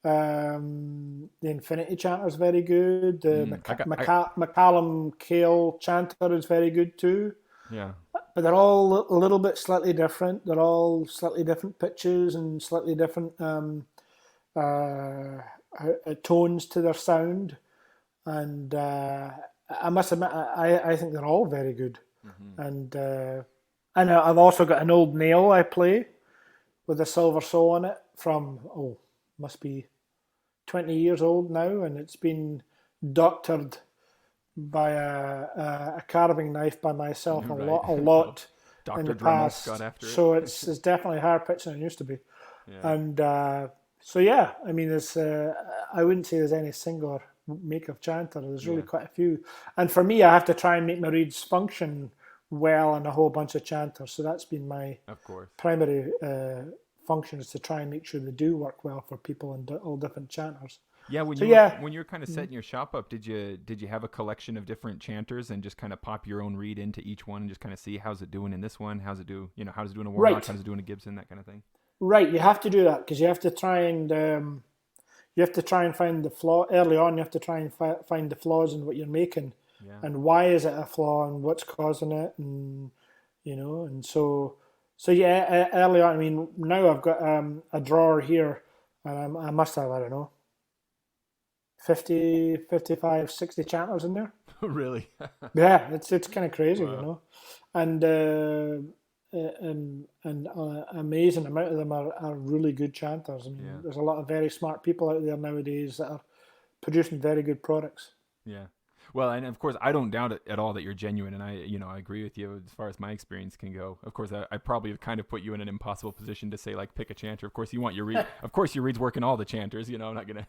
The Infinity chanter is very good. The McCallum Kale chanter is very good too. Yeah. But they're all a little bit slightly different. They're all slightly different pitches and slightly different tones to their sound. And I must admit, I think they're all very good. And I've also got an old nail I play with a silver soul on it from, must be 20 years old now. And it's been doctored by a carving knife by myself a lot in the past. Got after it. So it's definitely higher pitch than it used to be. Yeah. And I mean, there's I wouldn't say there's any single make of chanter. There's really quite a few. And for me, I have to try and make my reeds function well in a whole bunch of chanters. So that's been my primary function, is to try and make sure they do work well for people in all different chanters. Yeah, when you're kind of setting your shop up, did you have a collection of different chanters and just kind of pop your own reed into each one and just kind of see how's it doing in this one, how's it do in a Warnock, how's it doing a Gibson, that kind of thing? Right, you have to do that because you have to try and find the flaw early on. You have to try and find the flaws in what you're making, and why is it a flaw and what's causing it, and and so early on. I mean, now I've got a drawer here, and I must have, I don't know, 50, 55, 60 chanters in there. Really? Yeah, it's kind of crazy, and amazing amount of them are really good chanters. I mean, there's a lot of very smart people out there nowadays that are producing very good products. Yeah. Well, and of course, I don't doubt it at all that you're genuine, and I agree with you as far as my experience can go. Of course, I probably have kind of put you in an impossible position to say like pick a chanter. Of course, you want your reed. Of course, your reed's working all the chanters. I'm not gonna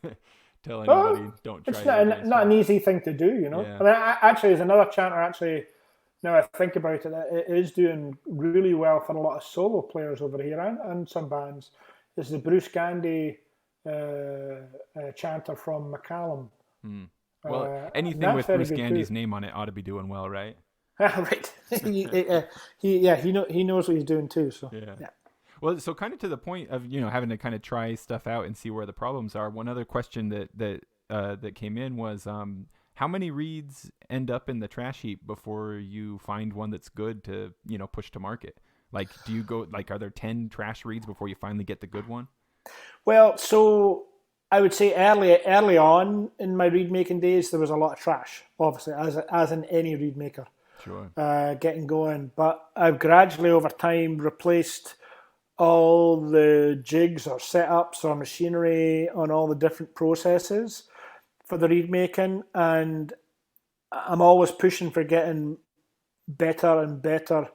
tell anybody don't try. It's not an easy thing to do. Yeah. I mean, actually, there's another chanter. Actually, now I think about it, it is doing really well for a lot of solo players over here and some bands. Is the Bruce Gandy chanter from McCallum. Well, anything with Bruce Gandy's name on it ought to be doing well, right? Right. he knows what he's doing too. So yeah. Well, so kind of to the point of having to kind of try stuff out and see where the problems are. One other question that came in was how many reeds end up in the trash heap before you find one that's good to push to market? Like, do you go are there 10 trash reeds before you finally get the good one? Well, so I would say early on in my reed making days, there was a lot of trash, obviously, as in any reed maker. Sure. Getting going. But I've gradually over time replaced all the jigs or setups or machinery on all the different processes for the reed making, and I'm always pushing for getting better and better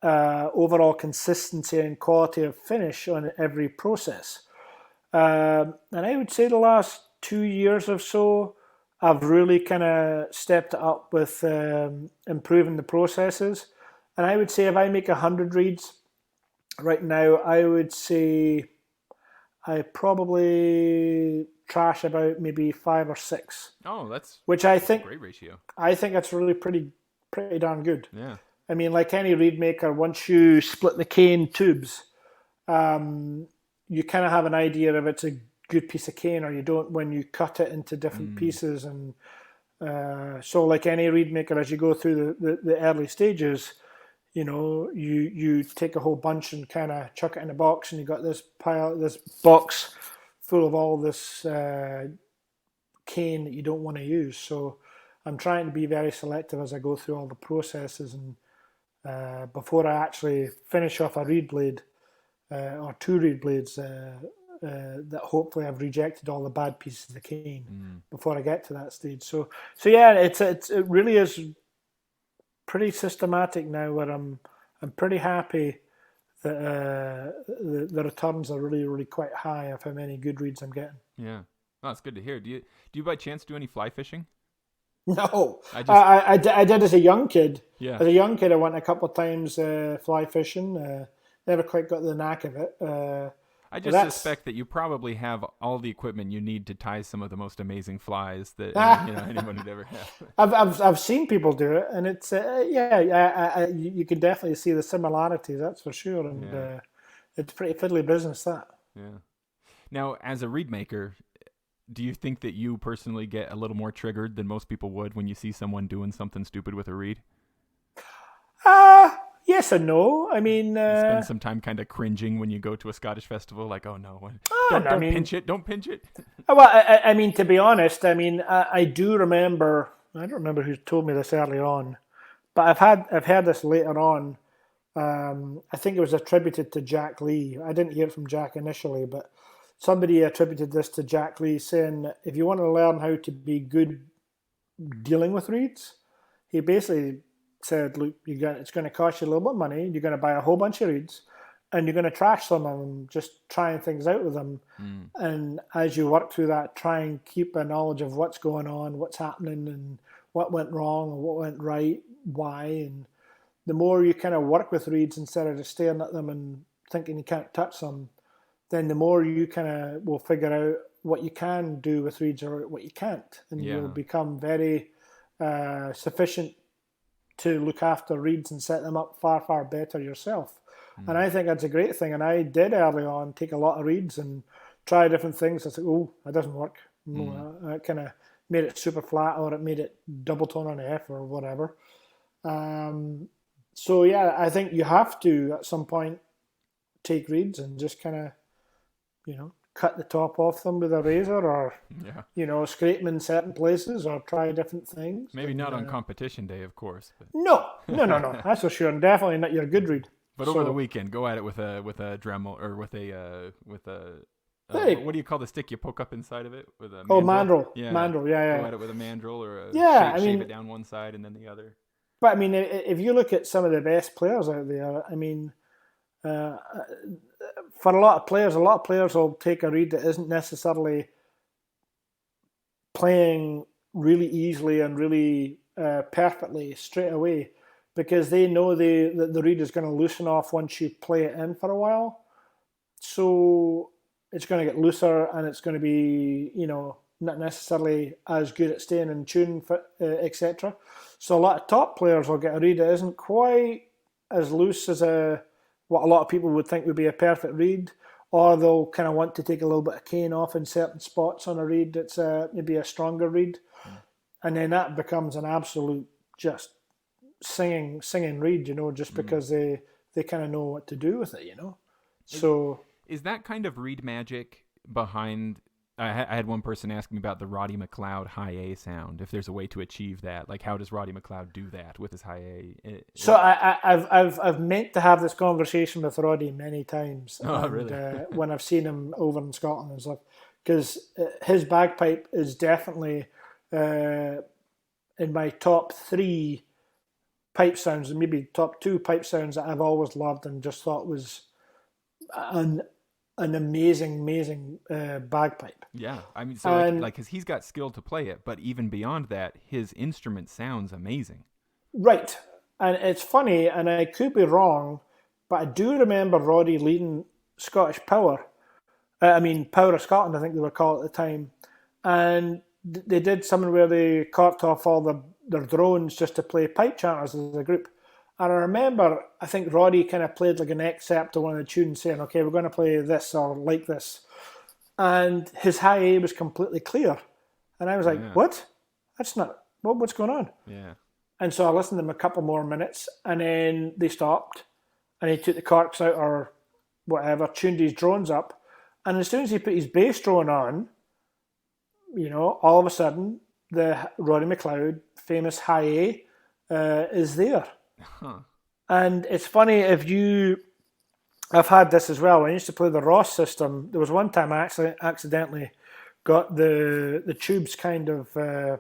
overall consistency and quality of finish on every process. And I would say the last 2 years or so, I've really kind of stepped it up with improving the processes. And I would say if I make 100 reeds right now, I would say I probably trash about maybe 5 or 6. Oh, that's a great ratio. I think that's really pretty darn good. Yeah. I mean, like any reed maker, once you split the cane tubes, you kind of have an idea if it's a good piece of cane or you don't when you cut it into different pieces. And so like any reed maker, as you go through the early stages, you take a whole bunch and kind of chuck it in a box, and you got this box full of all this cane that you don't want to use. So I'm trying to be very selective as I go through all the processes, and before I actually finish off a reed blade or 2 reed blades that hopefully I've rejected all the bad pieces of the cane before I get to that stage. So yeah, it really is pretty systematic now, where I'm pretty happy that the returns are really, really quite high of how many good reeds I'm getting. Yeah, well, that's good to hear. Do you by chance do any fly fishing? No, I did as a young kid. Yeah. As a young kid, I went a couple of times fly fishing. Never quite got the knack of it. I just suspect that you probably have all the equipment you need to tie some of the most amazing flies that anyone would ever have. I've seen people do it, and it's you can definitely see the similarities. That's for sure, and it's pretty fiddly business, that. Yeah. Now, as a reed maker, do you think that you personally get a little more triggered than most people would when you see someone doing something stupid with a reed? Yes and no. I mean, you spend some time kind of cringing when you go to a Scottish festival, like, oh no, don't pinch it. Well, I mean, to be honest, I do remember. I don't remember who told me this early on, but I've heard this later on. I think it was attributed to Jack Lee. I didn't hear it from Jack initially, but somebody attributed this to Jack Lee, saying if you want to learn how to be good dealing with reeds, he basically said, look, it's going to cost you a little bit of money. You're going to buy a whole bunch of reeds, and you're going to trash some of them, just trying things out with them. And as you work through that, try and keep a knowledge of what's going on, what's happening, and what went wrong, and what went right, why. And the more you kind of work with reeds instead of just staring at them and thinking you can't touch them, then the more you kind of will figure out what you can do with reeds or what you can't. And you'll become very sufficient to look after reeds and set them up far, far better yourself. And I think that's a great thing. And I did early on take a lot of reeds and try different things. I said, oh, that doesn't work. I kind of made it super flat, or it made it double tone on F or whatever. So yeah, I think you have to at some point take reeds and just kind of, cut the top off them with a razor, or scrape them in certain places, or try different things. Maybe not on competition day, of course. But. No, that's for sure, and definitely not your good reed. But over the weekend, go at it with a Dremel or with a Hey. What do you call the stick you poke up inside of it with a Oh, mandrel? mandrel, yeah. Go at it with a mandrel or shave it down one side and then the other. But I mean, if you look at some of the best players out there, I mean, for a lot of players will take a reed that isn't necessarily playing really easily and really perfectly straight away, because they know that the reed is going to loosen off once you play it in for a while. So it's going to get looser and it's going to be, not necessarily as good at staying in tune, etc. So a lot of top players will get a reed that isn't quite as loose as what a lot of people would think would be a perfect reed, or they'll kind of want to take a little bit of cane off in certain spots on a reed that's maybe a stronger reed. And then that becomes an absolute just singing reed, just because they kind of know what to do with it, So is that kind of reed magic behind? I had one person ask me about the Roddy McLeod high A sound. If there's a way to achieve that, like how does Roddy McLeod do that with his high A? So I've meant to have this conversation with Roddy many times. Oh, really? When I've seen him over in Scotland and stuff, because his bagpipe is definitely in my top 3 pipe sounds, and maybe top 2 pipe sounds that I've always loved and just thought was an amazing bagpipe. Yeah, I mean, so because he's got skill to play it, but even beyond that, his instrument sounds amazing. Right, and it's funny, and I could be wrong, but I do remember Roddy leading Scottish Power. Power of Scotland, I think they were called at the time, and they did something where they corked off all their drones just to play pipe chanters as a group. And I remember, I think Roddy kind of played like an excerpt of one of the tunes saying, okay, we're going to play this or like this. And his high A was completely clear. And I was like, what? That's not, what's going on? Yeah. And so I listened to them a couple more minutes, and then they stopped, and he took the corks out or whatever, tuned his drones up. And as soon as he put his bass drone on, all of a sudden, the Roddy McLeod famous high A is there. Huh. And it's funny, I've had this as well. When I used to play the Ross system, there was one time I actually accidentally got the tubes kind of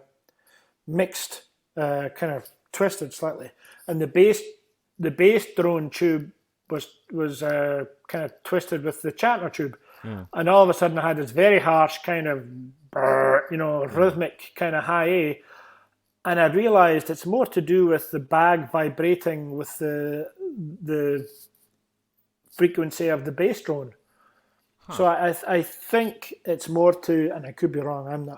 mixed, kind of twisted slightly, and the bass drone tube was kind of twisted with the chanter tube, and all of a sudden I had this very harsh kind of rhythmic kind of high A. And I realised it's more to do with the bag vibrating with the frequency of the bass drone. Huh. So I think it's more to, and I could be wrong,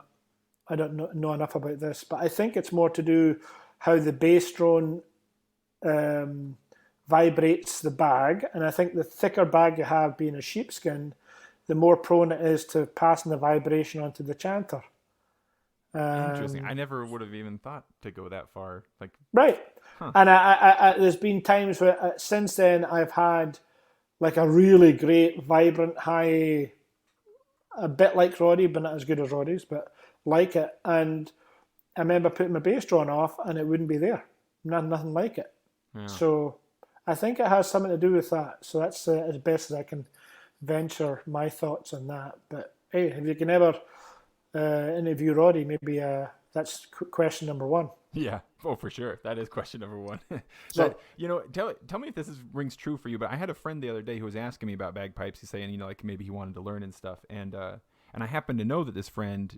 I don't know enough about this, but I think it's more to do how the bass drone vibrates the bag. And I think the thicker bag you have, being a sheepskin, the more prone it is to passing the vibration onto the chanter. Interesting. I never would have even thought to go that far. Right. Huh. And I there's been times where since then I've had like a really great, vibrant, high, a bit like Roddy, but not as good as Roddy's, but like it. And I remember putting my bass drum off and it wouldn't be there. Nothing like it. Yeah. So I think it has something to do with that. So that's as best as I can venture my thoughts on that. But hey, if you can ever interview Roddy, maybe that's question number 1. Yeah, for sure. That is question number 1. So, tell me if this rings true for you. But I had a friend the other day who was asking me about bagpipes. He's saying, maybe he wanted to learn and stuff. And I happen to know that this friend,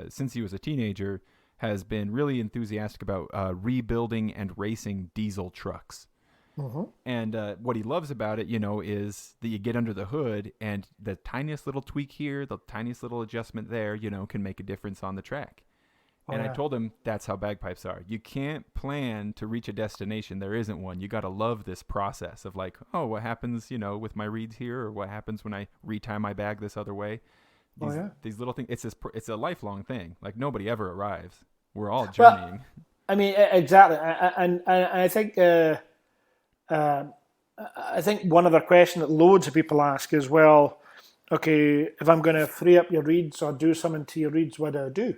since he was a teenager, has been really enthusiastic about rebuilding and racing diesel trucks. Mm-hmm. And what he loves about it, is that you get under the hood and the tiniest little tweak here, the tiniest little adjustment there, can make a difference on the track. Oh, and I told him that's how bagpipes are. You can't plan to reach a destination. There isn't one. You got to love this process of like, oh, what happens, with my reeds here, or what happens when I retie my bag this other way. These little things. It's a lifelong thing. Like nobody ever arrives. We're all journeying. Well, I mean, exactly. And I think. I think one other question that loads of people ask is, well, okay, if I'm going to free up your reeds or do something to your reeds, what do I do?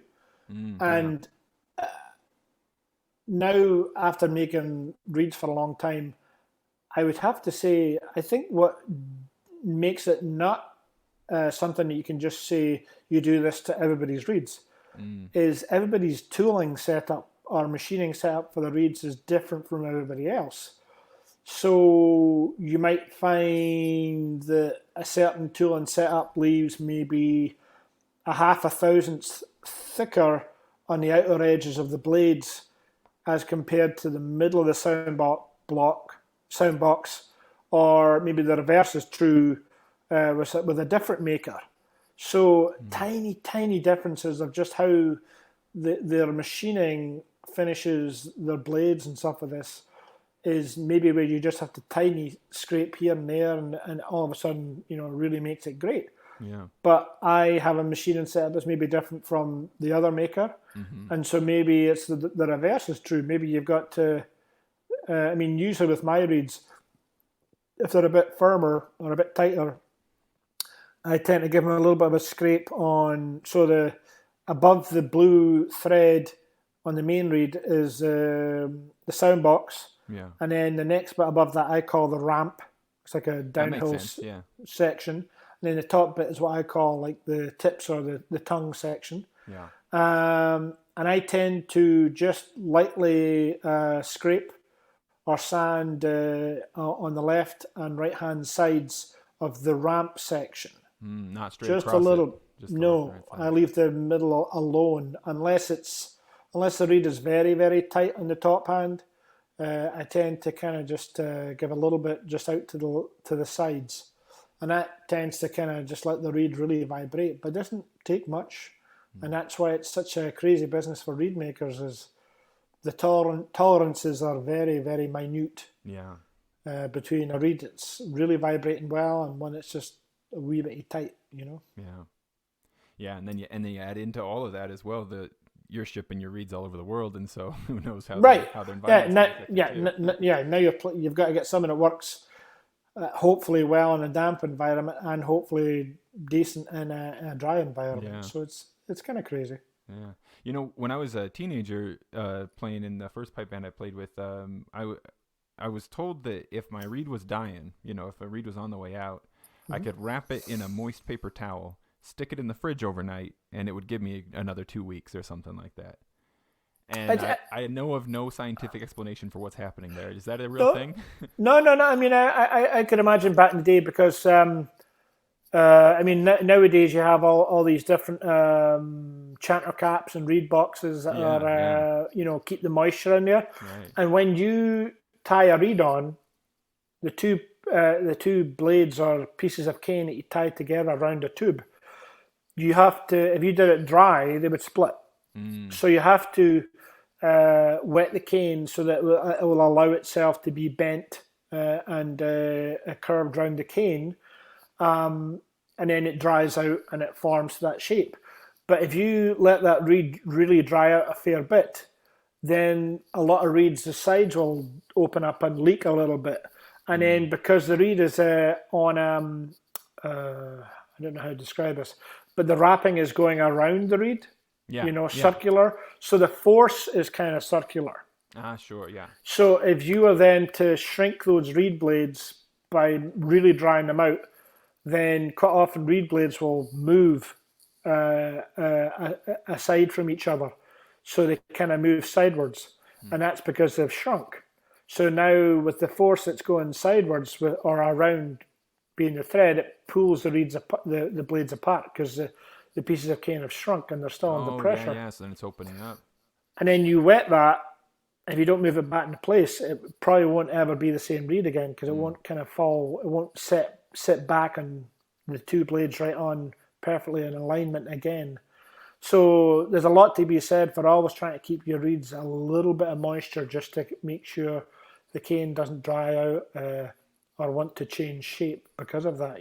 And now, after making reeds for a long time, I would have to say, I think what makes it not something that you can just say you do this to everybody's reeds. Is everybody's tooling setup or machining setup for the reeds is different from everybody else. So you might find that a certain tooling setup leaves maybe a half a thousandth thicker on the outer edges of the blades as compared to the middle of the sound box, or maybe the reverse is true with a different maker. So tiny differences of just how their machining finishes their blades and stuff like this is maybe where you just have to tiny scrape here and there, and all of a sudden, really makes it great. Yeah. But I have a machining setup that's maybe different from the other maker, and so maybe it's the reverse is true. Maybe you've got to, usually with my reeds, if they're a bit firmer or a bit tighter, I tend to give them a little bit of a scrape on, so the above the blue thread on the main reed is the sound box, and then the next bit above that I call the ramp. It's like a downhill section, and then the top bit is what I call like the tips or the tongue section. And I tend to just lightly scrape or sand on the left and right hand sides of the ramp section. Not straight just across a little. No, right, I leave the middle alone unless the reed is very, very tight on the top hand. I tend to kind of just give a little bit just out to the sides, and that tends to kind of just let the reed really vibrate, but it doesn't take much. And that's why it's such a crazy business for reed makers, is the tolerances are very, very minute. Between a reed that's really vibrating well and one that's just a wee bit tight, and then you add into all of that as well you're shipping your reeds all over the world, and so who knows how their environment. Now you've got to get something that works hopefully well in a damp environment and hopefully decent in a dry environment. So it's kind of crazy. When I was a teenager playing in the first pipe band I played with, I was told that if my reed was dying, if a reed was on the way out, I could wrap it in a moist paper towel, stick it in the fridge overnight, and it would give me another 2 weeks or something like that. And I know of no scientific explanation for what's happening there. Is that a real thing? No. I mean, I could imagine back in the day because, nowadays you have all these different chanter caps and reed boxes that are, keep the moisture in there. Right. And when you tie a reed on, the two blades or pieces of cane that you tie together around a tube, you have to, if you did it dry, they would split. So you have to wet the cane so that it will allow itself to be bent and curved around the cane, and then it dries out and it forms that shape. But if you let that reed really dry out a fair bit, then a lot of reeds, the sides will open up and leak a little bit. And then because the reed is on, I don't know how to describe this, but the wrapping is going around the reed, circular. So the force is kind of circular. Sure, yeah. So if you were then to shrink those reed blades by really drying them out, then quite often reed blades will move aside from each other. So they kind of move sidewards. And that's because they've shrunk. So now with the force that's going sidewards or around being the thread, it pulls the reeds the blades apart because the pieces of cane have shrunk and they're still under pressure. So then it's opening up. And then you wet that. If you don't move it back into place, it probably won't ever be the same reed again because it won't kind of fall. It won't sit back and the two blades right on perfectly in alignment again. So there's a lot to be said for always trying to keep your reeds a little bit of moisture just to make sure the cane doesn't dry out or want to change shape because of that,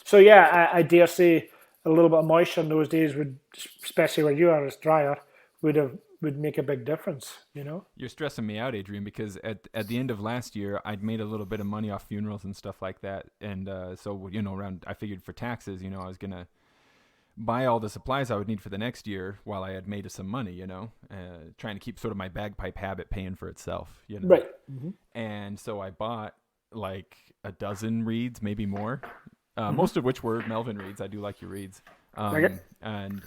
So I dare say a little bit of moisture in those days would, especially where you are, it's drier, would make a big difference, You're stressing me out, Adrian, because at the end of last year, I'd made a little bit of money off funerals and stuff like that. And so, I figured for taxes, I was going to buy all the supplies I would need for the next year while I had made some money, trying to keep sort of my bagpipe habit paying for itself, Right. And so I bought like a dozen reeds, maybe more, most of which were Melvin reeds. I do like your reeds. And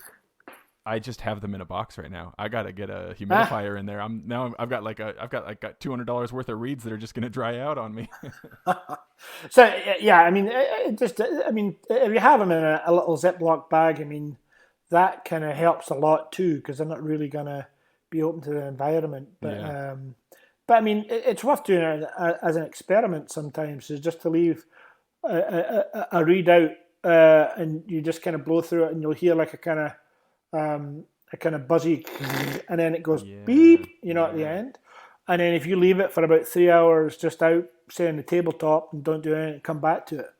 I just have them in a box right now. I gotta get a humidifier in there. I've got like $200 worth of reeds that are just gonna dry out on me. So yeah, I mean, if you have them in a little Ziploc bag, I mean, that kind of helps a lot too, because they're not really gonna be open to the environment. But I mean, it's worth doing it as an experiment sometimes, is just to leave a reed out, and you just kind of blow through it, and you'll hear like a kind of buzzy, and then it goes beep, at the end. And then if you leave it for about 3 hours just out, say on the tabletop, and don't do anything, come back to it,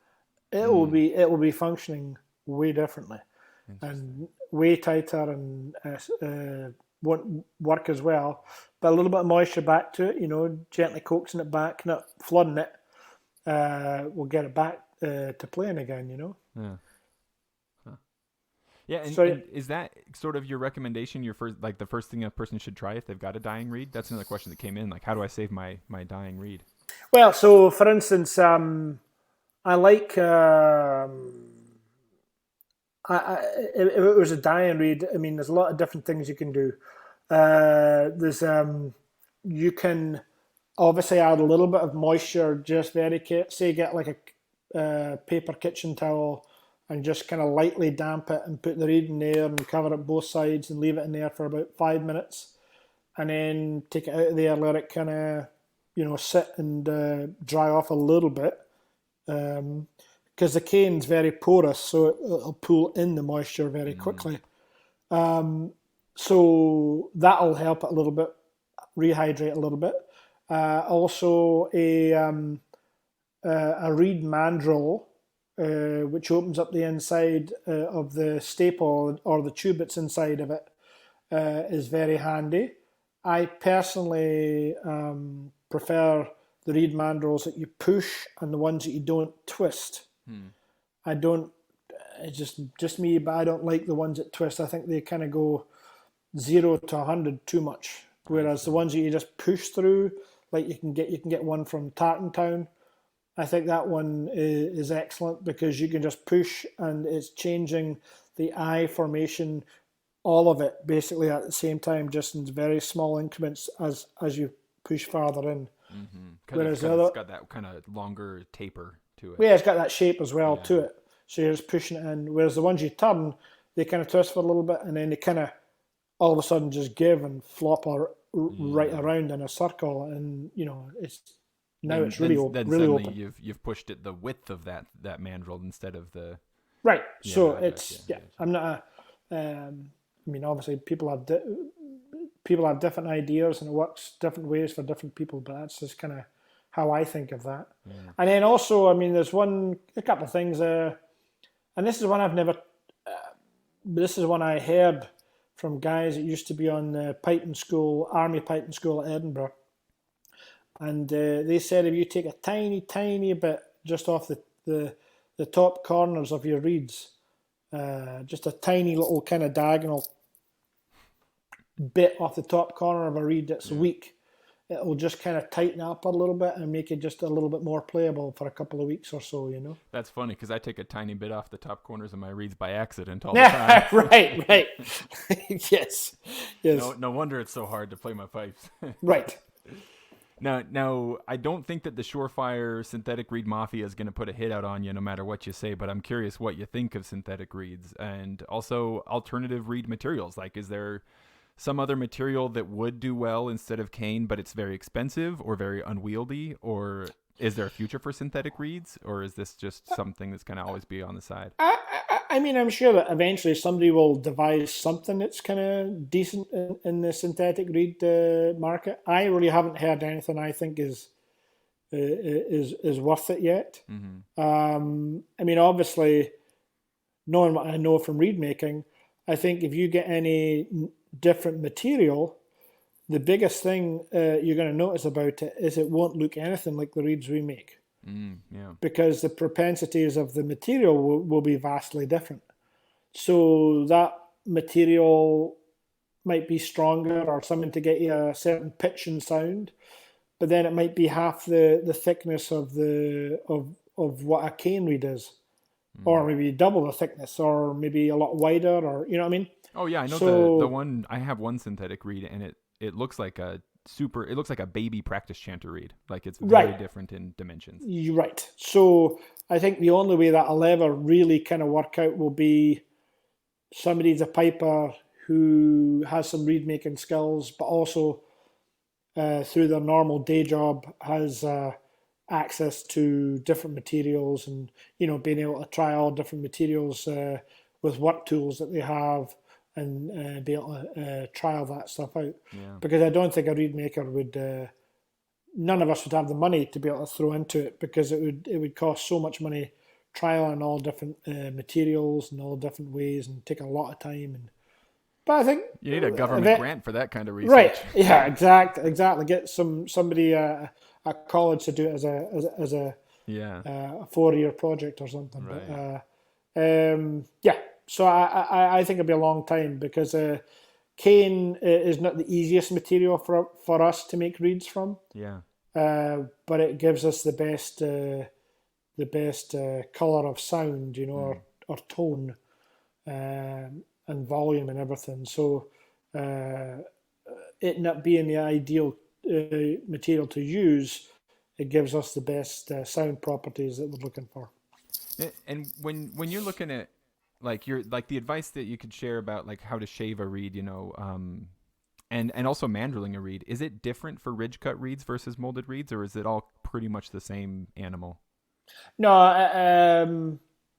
it will be functioning way differently and way tighter, and won't work as well. But a little bit of moisture back to it, gently coaxing it back, not flooding it, will get it back to playing again, Yeah. Huh. Yeah, and is that sort of your recommendation? The first thing a person should try if they've got a dying reed? That's another question that came in. Like, how do I save my dying reed? Well, so for instance, I like if it was a dying reed. I mean, there's a lot of different things you can do. You can obviously add a little bit of moisture, just get like a paper kitchen towel and just kind of lightly damp it and put the reed in there and cover it both sides and leave it in there for about 5 minutes, and then take it out of there, let it kind of sit and dry off a little bit, because the cane's very porous, so it'll pull in the moisture very quickly. So that'll help it a little bit, rehydrate a little bit. Also a reed mandrel, which opens up the inside of the staple or the tube that's inside of it, is very handy. I personally prefer the reed mandrels that you push and the ones that you don't twist. It's just me, but I don't like the ones that twist. I think they kind of go 0 to 100 too much. Whereas the ones that you just push through, like you can get one from Tartantown. I think that one is excellent because you can just push and it's changing the eye formation, all of it basically at the same time, just in very small increments as you push farther in. Whereas it's got that kind of longer taper to it. Yeah, it's got that shape as well to it. So you're just pushing it in. Whereas the ones you turn, they kind of twist for a little bit and then they kind of all of a sudden just give and flop right around in a circle, and it's really open. Then really suddenly open. You've pushed it the width of that mandrel instead of the right. So I'm not. I mean, obviously people have different ideas and it works different ways for different people, but that's just kind of how I think of that. And then also, I mean, there's a couple of things, and this is one I've never. This is one I heard from guys that used to be on the army piping school at Edinburgh. And they said if you take a tiny, tiny bit just off the top corners of your reeds, just a tiny little kind of diagonal bit off the top corner of a reed that's weak, it will just kind of tighten up a little bit and make it just a little bit more playable for a couple of weeks or so, That's funny because I take a tiny bit off the top corners of my reeds by accident all the time. Right. Yes. No wonder it's so hard to play my pipes. Right. Now, I don't think that the Surefire synthetic reed mafia is going to put a hit out on you no matter what you say, but I'm curious what you think of synthetic reeds and also alternative reed materials. Like, is there some other material that would do well instead of cane, but it's very expensive or very unwieldy? Or is there a future for synthetic reeds? Or is this just something that's going to always be on the side? I mean, I'm sure that eventually somebody will devise something that's kind of decent in the synthetic reed market. I really haven't heard anything I think is worth it yet. I mean, obviously, knowing what I know from reed making, I think if you get any different material, the biggest thing you're going to notice about it is it won't look anything like the reeds we make. Because the propensities of the material will be vastly different. So that material might be stronger or something to get you a certain pitch and sound, but then it might be half the thickness of what a cane reed is. or maybe double the thickness, or maybe a lot wider, or you know what I mean. Oh yeah, I know So, the one. I have one synthetic reed, and it looks like a super. It looks like a baby practice chanter reed. Like it's very right, different in dimensions. you're right. So I think the only way that'll ever really kind of work out will be somebody's a piper who has some reed making skills, but also through their normal day job has access to different materials, and being able to try all different materials with work tools that they have, and be able to trial that stuff out. Yeah. Because I don't think a reed maker would. None of us would have the money to be able to throw into it, because it would cost so much money trialing all different materials and all different ways, and take a lot of time. But I think You need a government grant for that kind of research. right, yeah, exactly. Get somebody at college to do it as a Yeah. 4-year project or something. Right. But yeah, so I think it'll be a long time, because cane is not the easiest material for us to make reeds from. Yeah. But it gives us the best color of sound, or tone, and volume and everything. So it not being the ideal material to use, it gives us the best sound properties that we're looking for. And when you're looking at like the advice that you could share about like how to shave a reed, and also mandreling a reed, is it different for ridge cut reeds versus molded reeds, or is it all pretty much the same animal? No,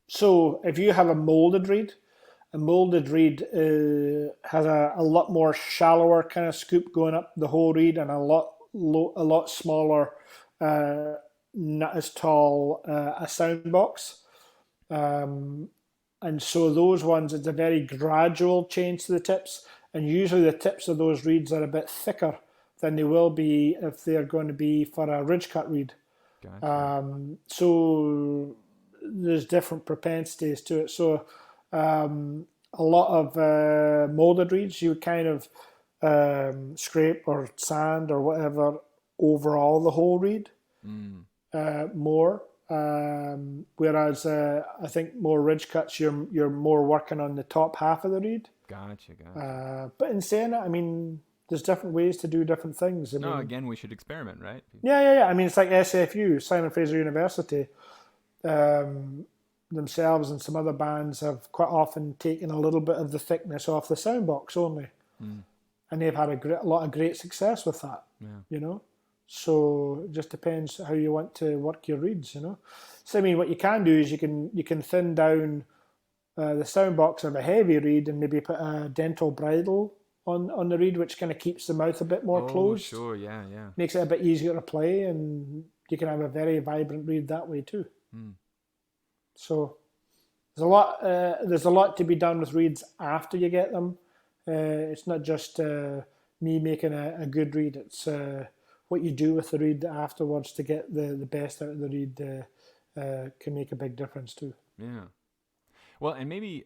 so if you have a molded reed has a lot more shallower kind of scoop going up the whole reed, and a lot smaller, not as tall a sound box. And so those ones, it's a very gradual change to the tips, and usually the tips of those reeds are a bit thicker than they will be if they're going to be for a ridge cut reed. Gotcha. So there's different propensities to it. So a lot of molded reeds, you would kind of scrape or sand or whatever overall the whole reed more. Whereas I think more ridge cuts, you're more working on the top half of the reed. Gotcha. But in saying that, I mean, there's different ways to do different things. I mean, Again, we should experiment, right? yeah. I mean, it's like SFU, Simon Fraser University, themselves and some other bands have quite often taken a little bit of the thickness off the sound box only, and they've had a lot of great success with that. Yeah. So it just depends how you want to work your reeds. So I mean, what you can do is you can thin down the sound box of a heavy reed, and maybe put a dental bridle on the reed, which kind of keeps the mouth a bit more closed. Sure, yeah. Makes it a bit easier to play, and you can have a very vibrant reed that way too. So there's a lot to be done with reeds after you get them. It's not just me making a good reed. It's what you do with the reed afterwards to get the best out of the reed can make a big difference too. Yeah. Well, and maybe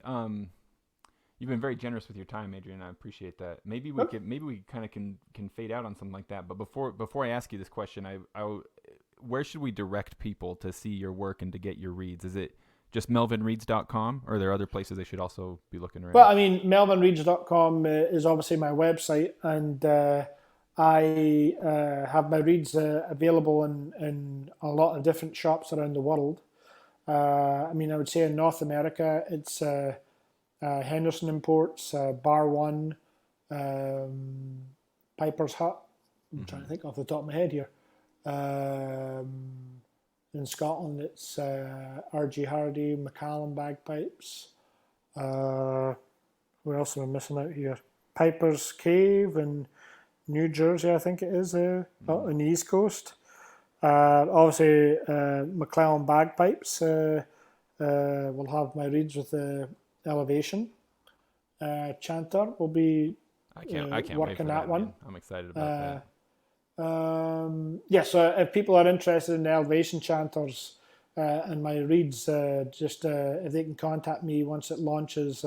you've been very generous with your time, Adrian. I appreciate that. Maybe we kind of can fade out on something like that. But before I ask you this question, where should we direct people to see your work and to get your reeds? Is it just melvinreeds.com, or are there other places they should also be looking around? Well, I mean, melvinreeds.com is obviously my website, and I have my reeds available in a lot of different shops around the world. I mean, I would say in North America, it's Henderson Imports, Bar One, Piper's Hut. I'm trying to think off the top of my head here. In Scotland, it's R.G. Hardy, Macallan Bagpipes. What else am I missing out here? Piper's Cave in New Jersey, I think it is, on the East Coast. Obviously, McClellan Bagpipes will have my reeds with the elevation. Chanter will be I can't working wait for that one. Man. I'm excited about that. So if people are interested in the elevation chanters and my reeds, just if they can contact me once it launches,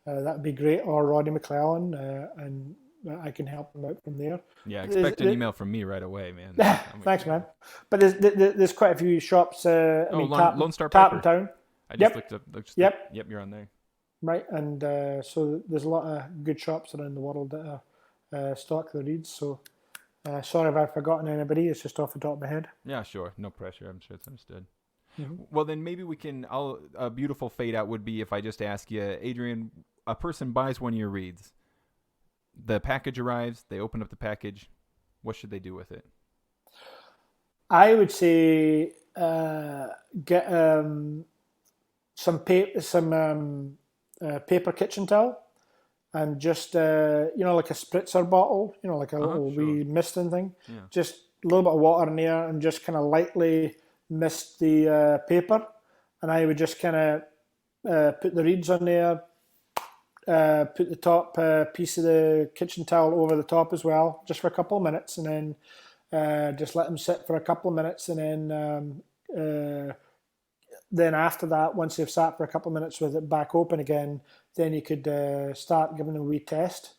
that'd be great. Or Roddy McClellan, and I can help them out from there. Yeah, expect an email from me right away, man. Thanks, man. But there's quite a few shops. Lone Star Piper. Town. I just Yep. Yep, you're on there. Right, and so there's a lot of good shops around the world that stock the reeds. So sorry if I've forgotten anybody. It's just off the top of my head. Yeah, sure. No pressure. I'm sure it's understood. Mm-hmm. Well, then maybe we can. A beautiful fade out would be if I just ask you, Adrian. A person buys one of your reeds. The package arrives. They open up the package. What should they do with it? I would say get some paper kitchen towel, and just like a spritzer bottle, like a little wee misting thing. Yeah. Just a little bit of water in there, and just kind of lightly mist the paper. And I would just kind of put the reeds on there. Put the top piece of the kitchen towel over the top as well, just for a couple of minutes, and then just let them sit for a couple of minutes, and then after that, once they've sat for a couple of minutes with it back open again, then you could start giving them a wee test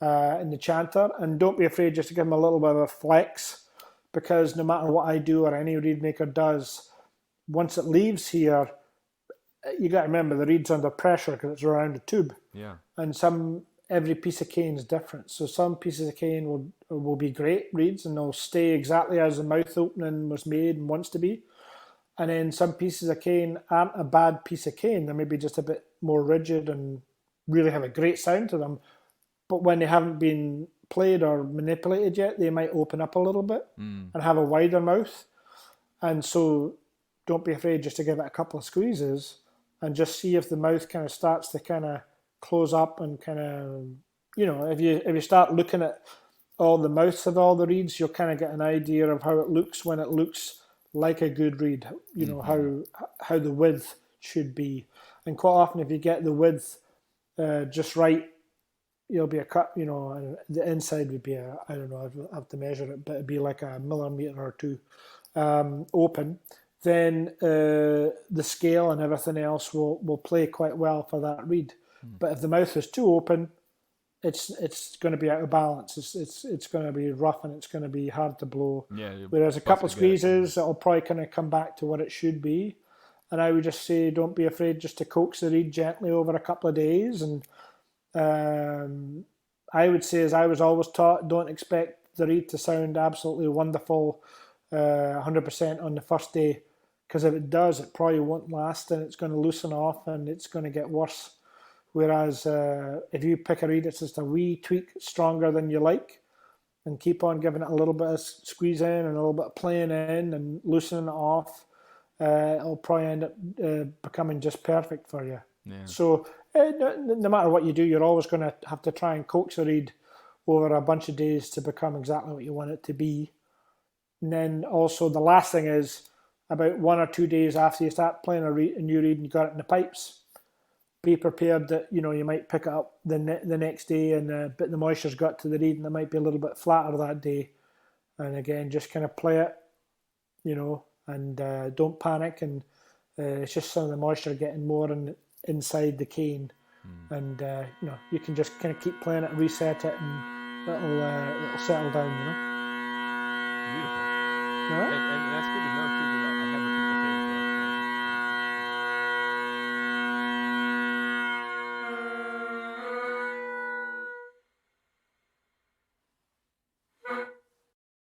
in the chanter. And don't be afraid just to give them a little bit of a flex, because no matter what I do or any reed maker does, once it leaves here, you got to remember the reed's under pressure because it's around a tube. Yeah. And every piece of cane is different. So some pieces of cane will be great reeds, and they'll stay exactly as the mouth opening was made and wants to be. And then some pieces of cane aren't a bad piece of cane. They're maybe just a bit more rigid and really have a great sound to them. But when they haven't been played or manipulated yet, they might open up a little bit and have a wider mouth. And so don't be afraid just to give it a couple of squeezes and just see if the mouth kind of starts to kind of close up, and kind of, if you start looking at all the mouths of all the reeds, you'll kind of get an idea of how it looks when it looks like a good reed, how the width should be. And quite often, if you get the width just right, it'll be a cut, the inside would be I don't know, I have to measure it, but it'd be like a millimeter or two open. Then the scale and everything else will play quite well for that reed. But if the mouth is too open, it's going to be out of balance. It's going to be rough, and it's going to be hard to blow. Yeah. Whereas a couple of squeezes, it'll probably kind of come back to what it should be. And I would just say, don't be afraid just to coax the reed gently over a couple of days. And I would say, as I was always taught, don't expect the reed to sound absolutely wonderful 100% on the first day, because if it does, it probably won't last, and it's going to loosen off, and it's going to get worse. Whereas if you pick a reed that's just a wee tweak stronger than you like, and keep on giving it a little bit of squeeze in and a little bit of playing in and loosening it off, it'll probably end up becoming just perfect for you. Yeah. So no matter what you do, you're always going to have to try and coax a reed over a bunch of days to become exactly what you want it to be. And then also the last thing is, about 1 or 2 days after you start playing a new reed and you got it in the pipes, be prepared that you might pick it up the next day, and a bit of the moisture's got to the reed, and it might be a little bit flatter that day. And again, just kind of play it, and don't panic. And it's just some of the moisture getting more inside the cane, and you can just kind of keep playing it, reset it, and it'll settle down. Beautiful. All right? And that's good to know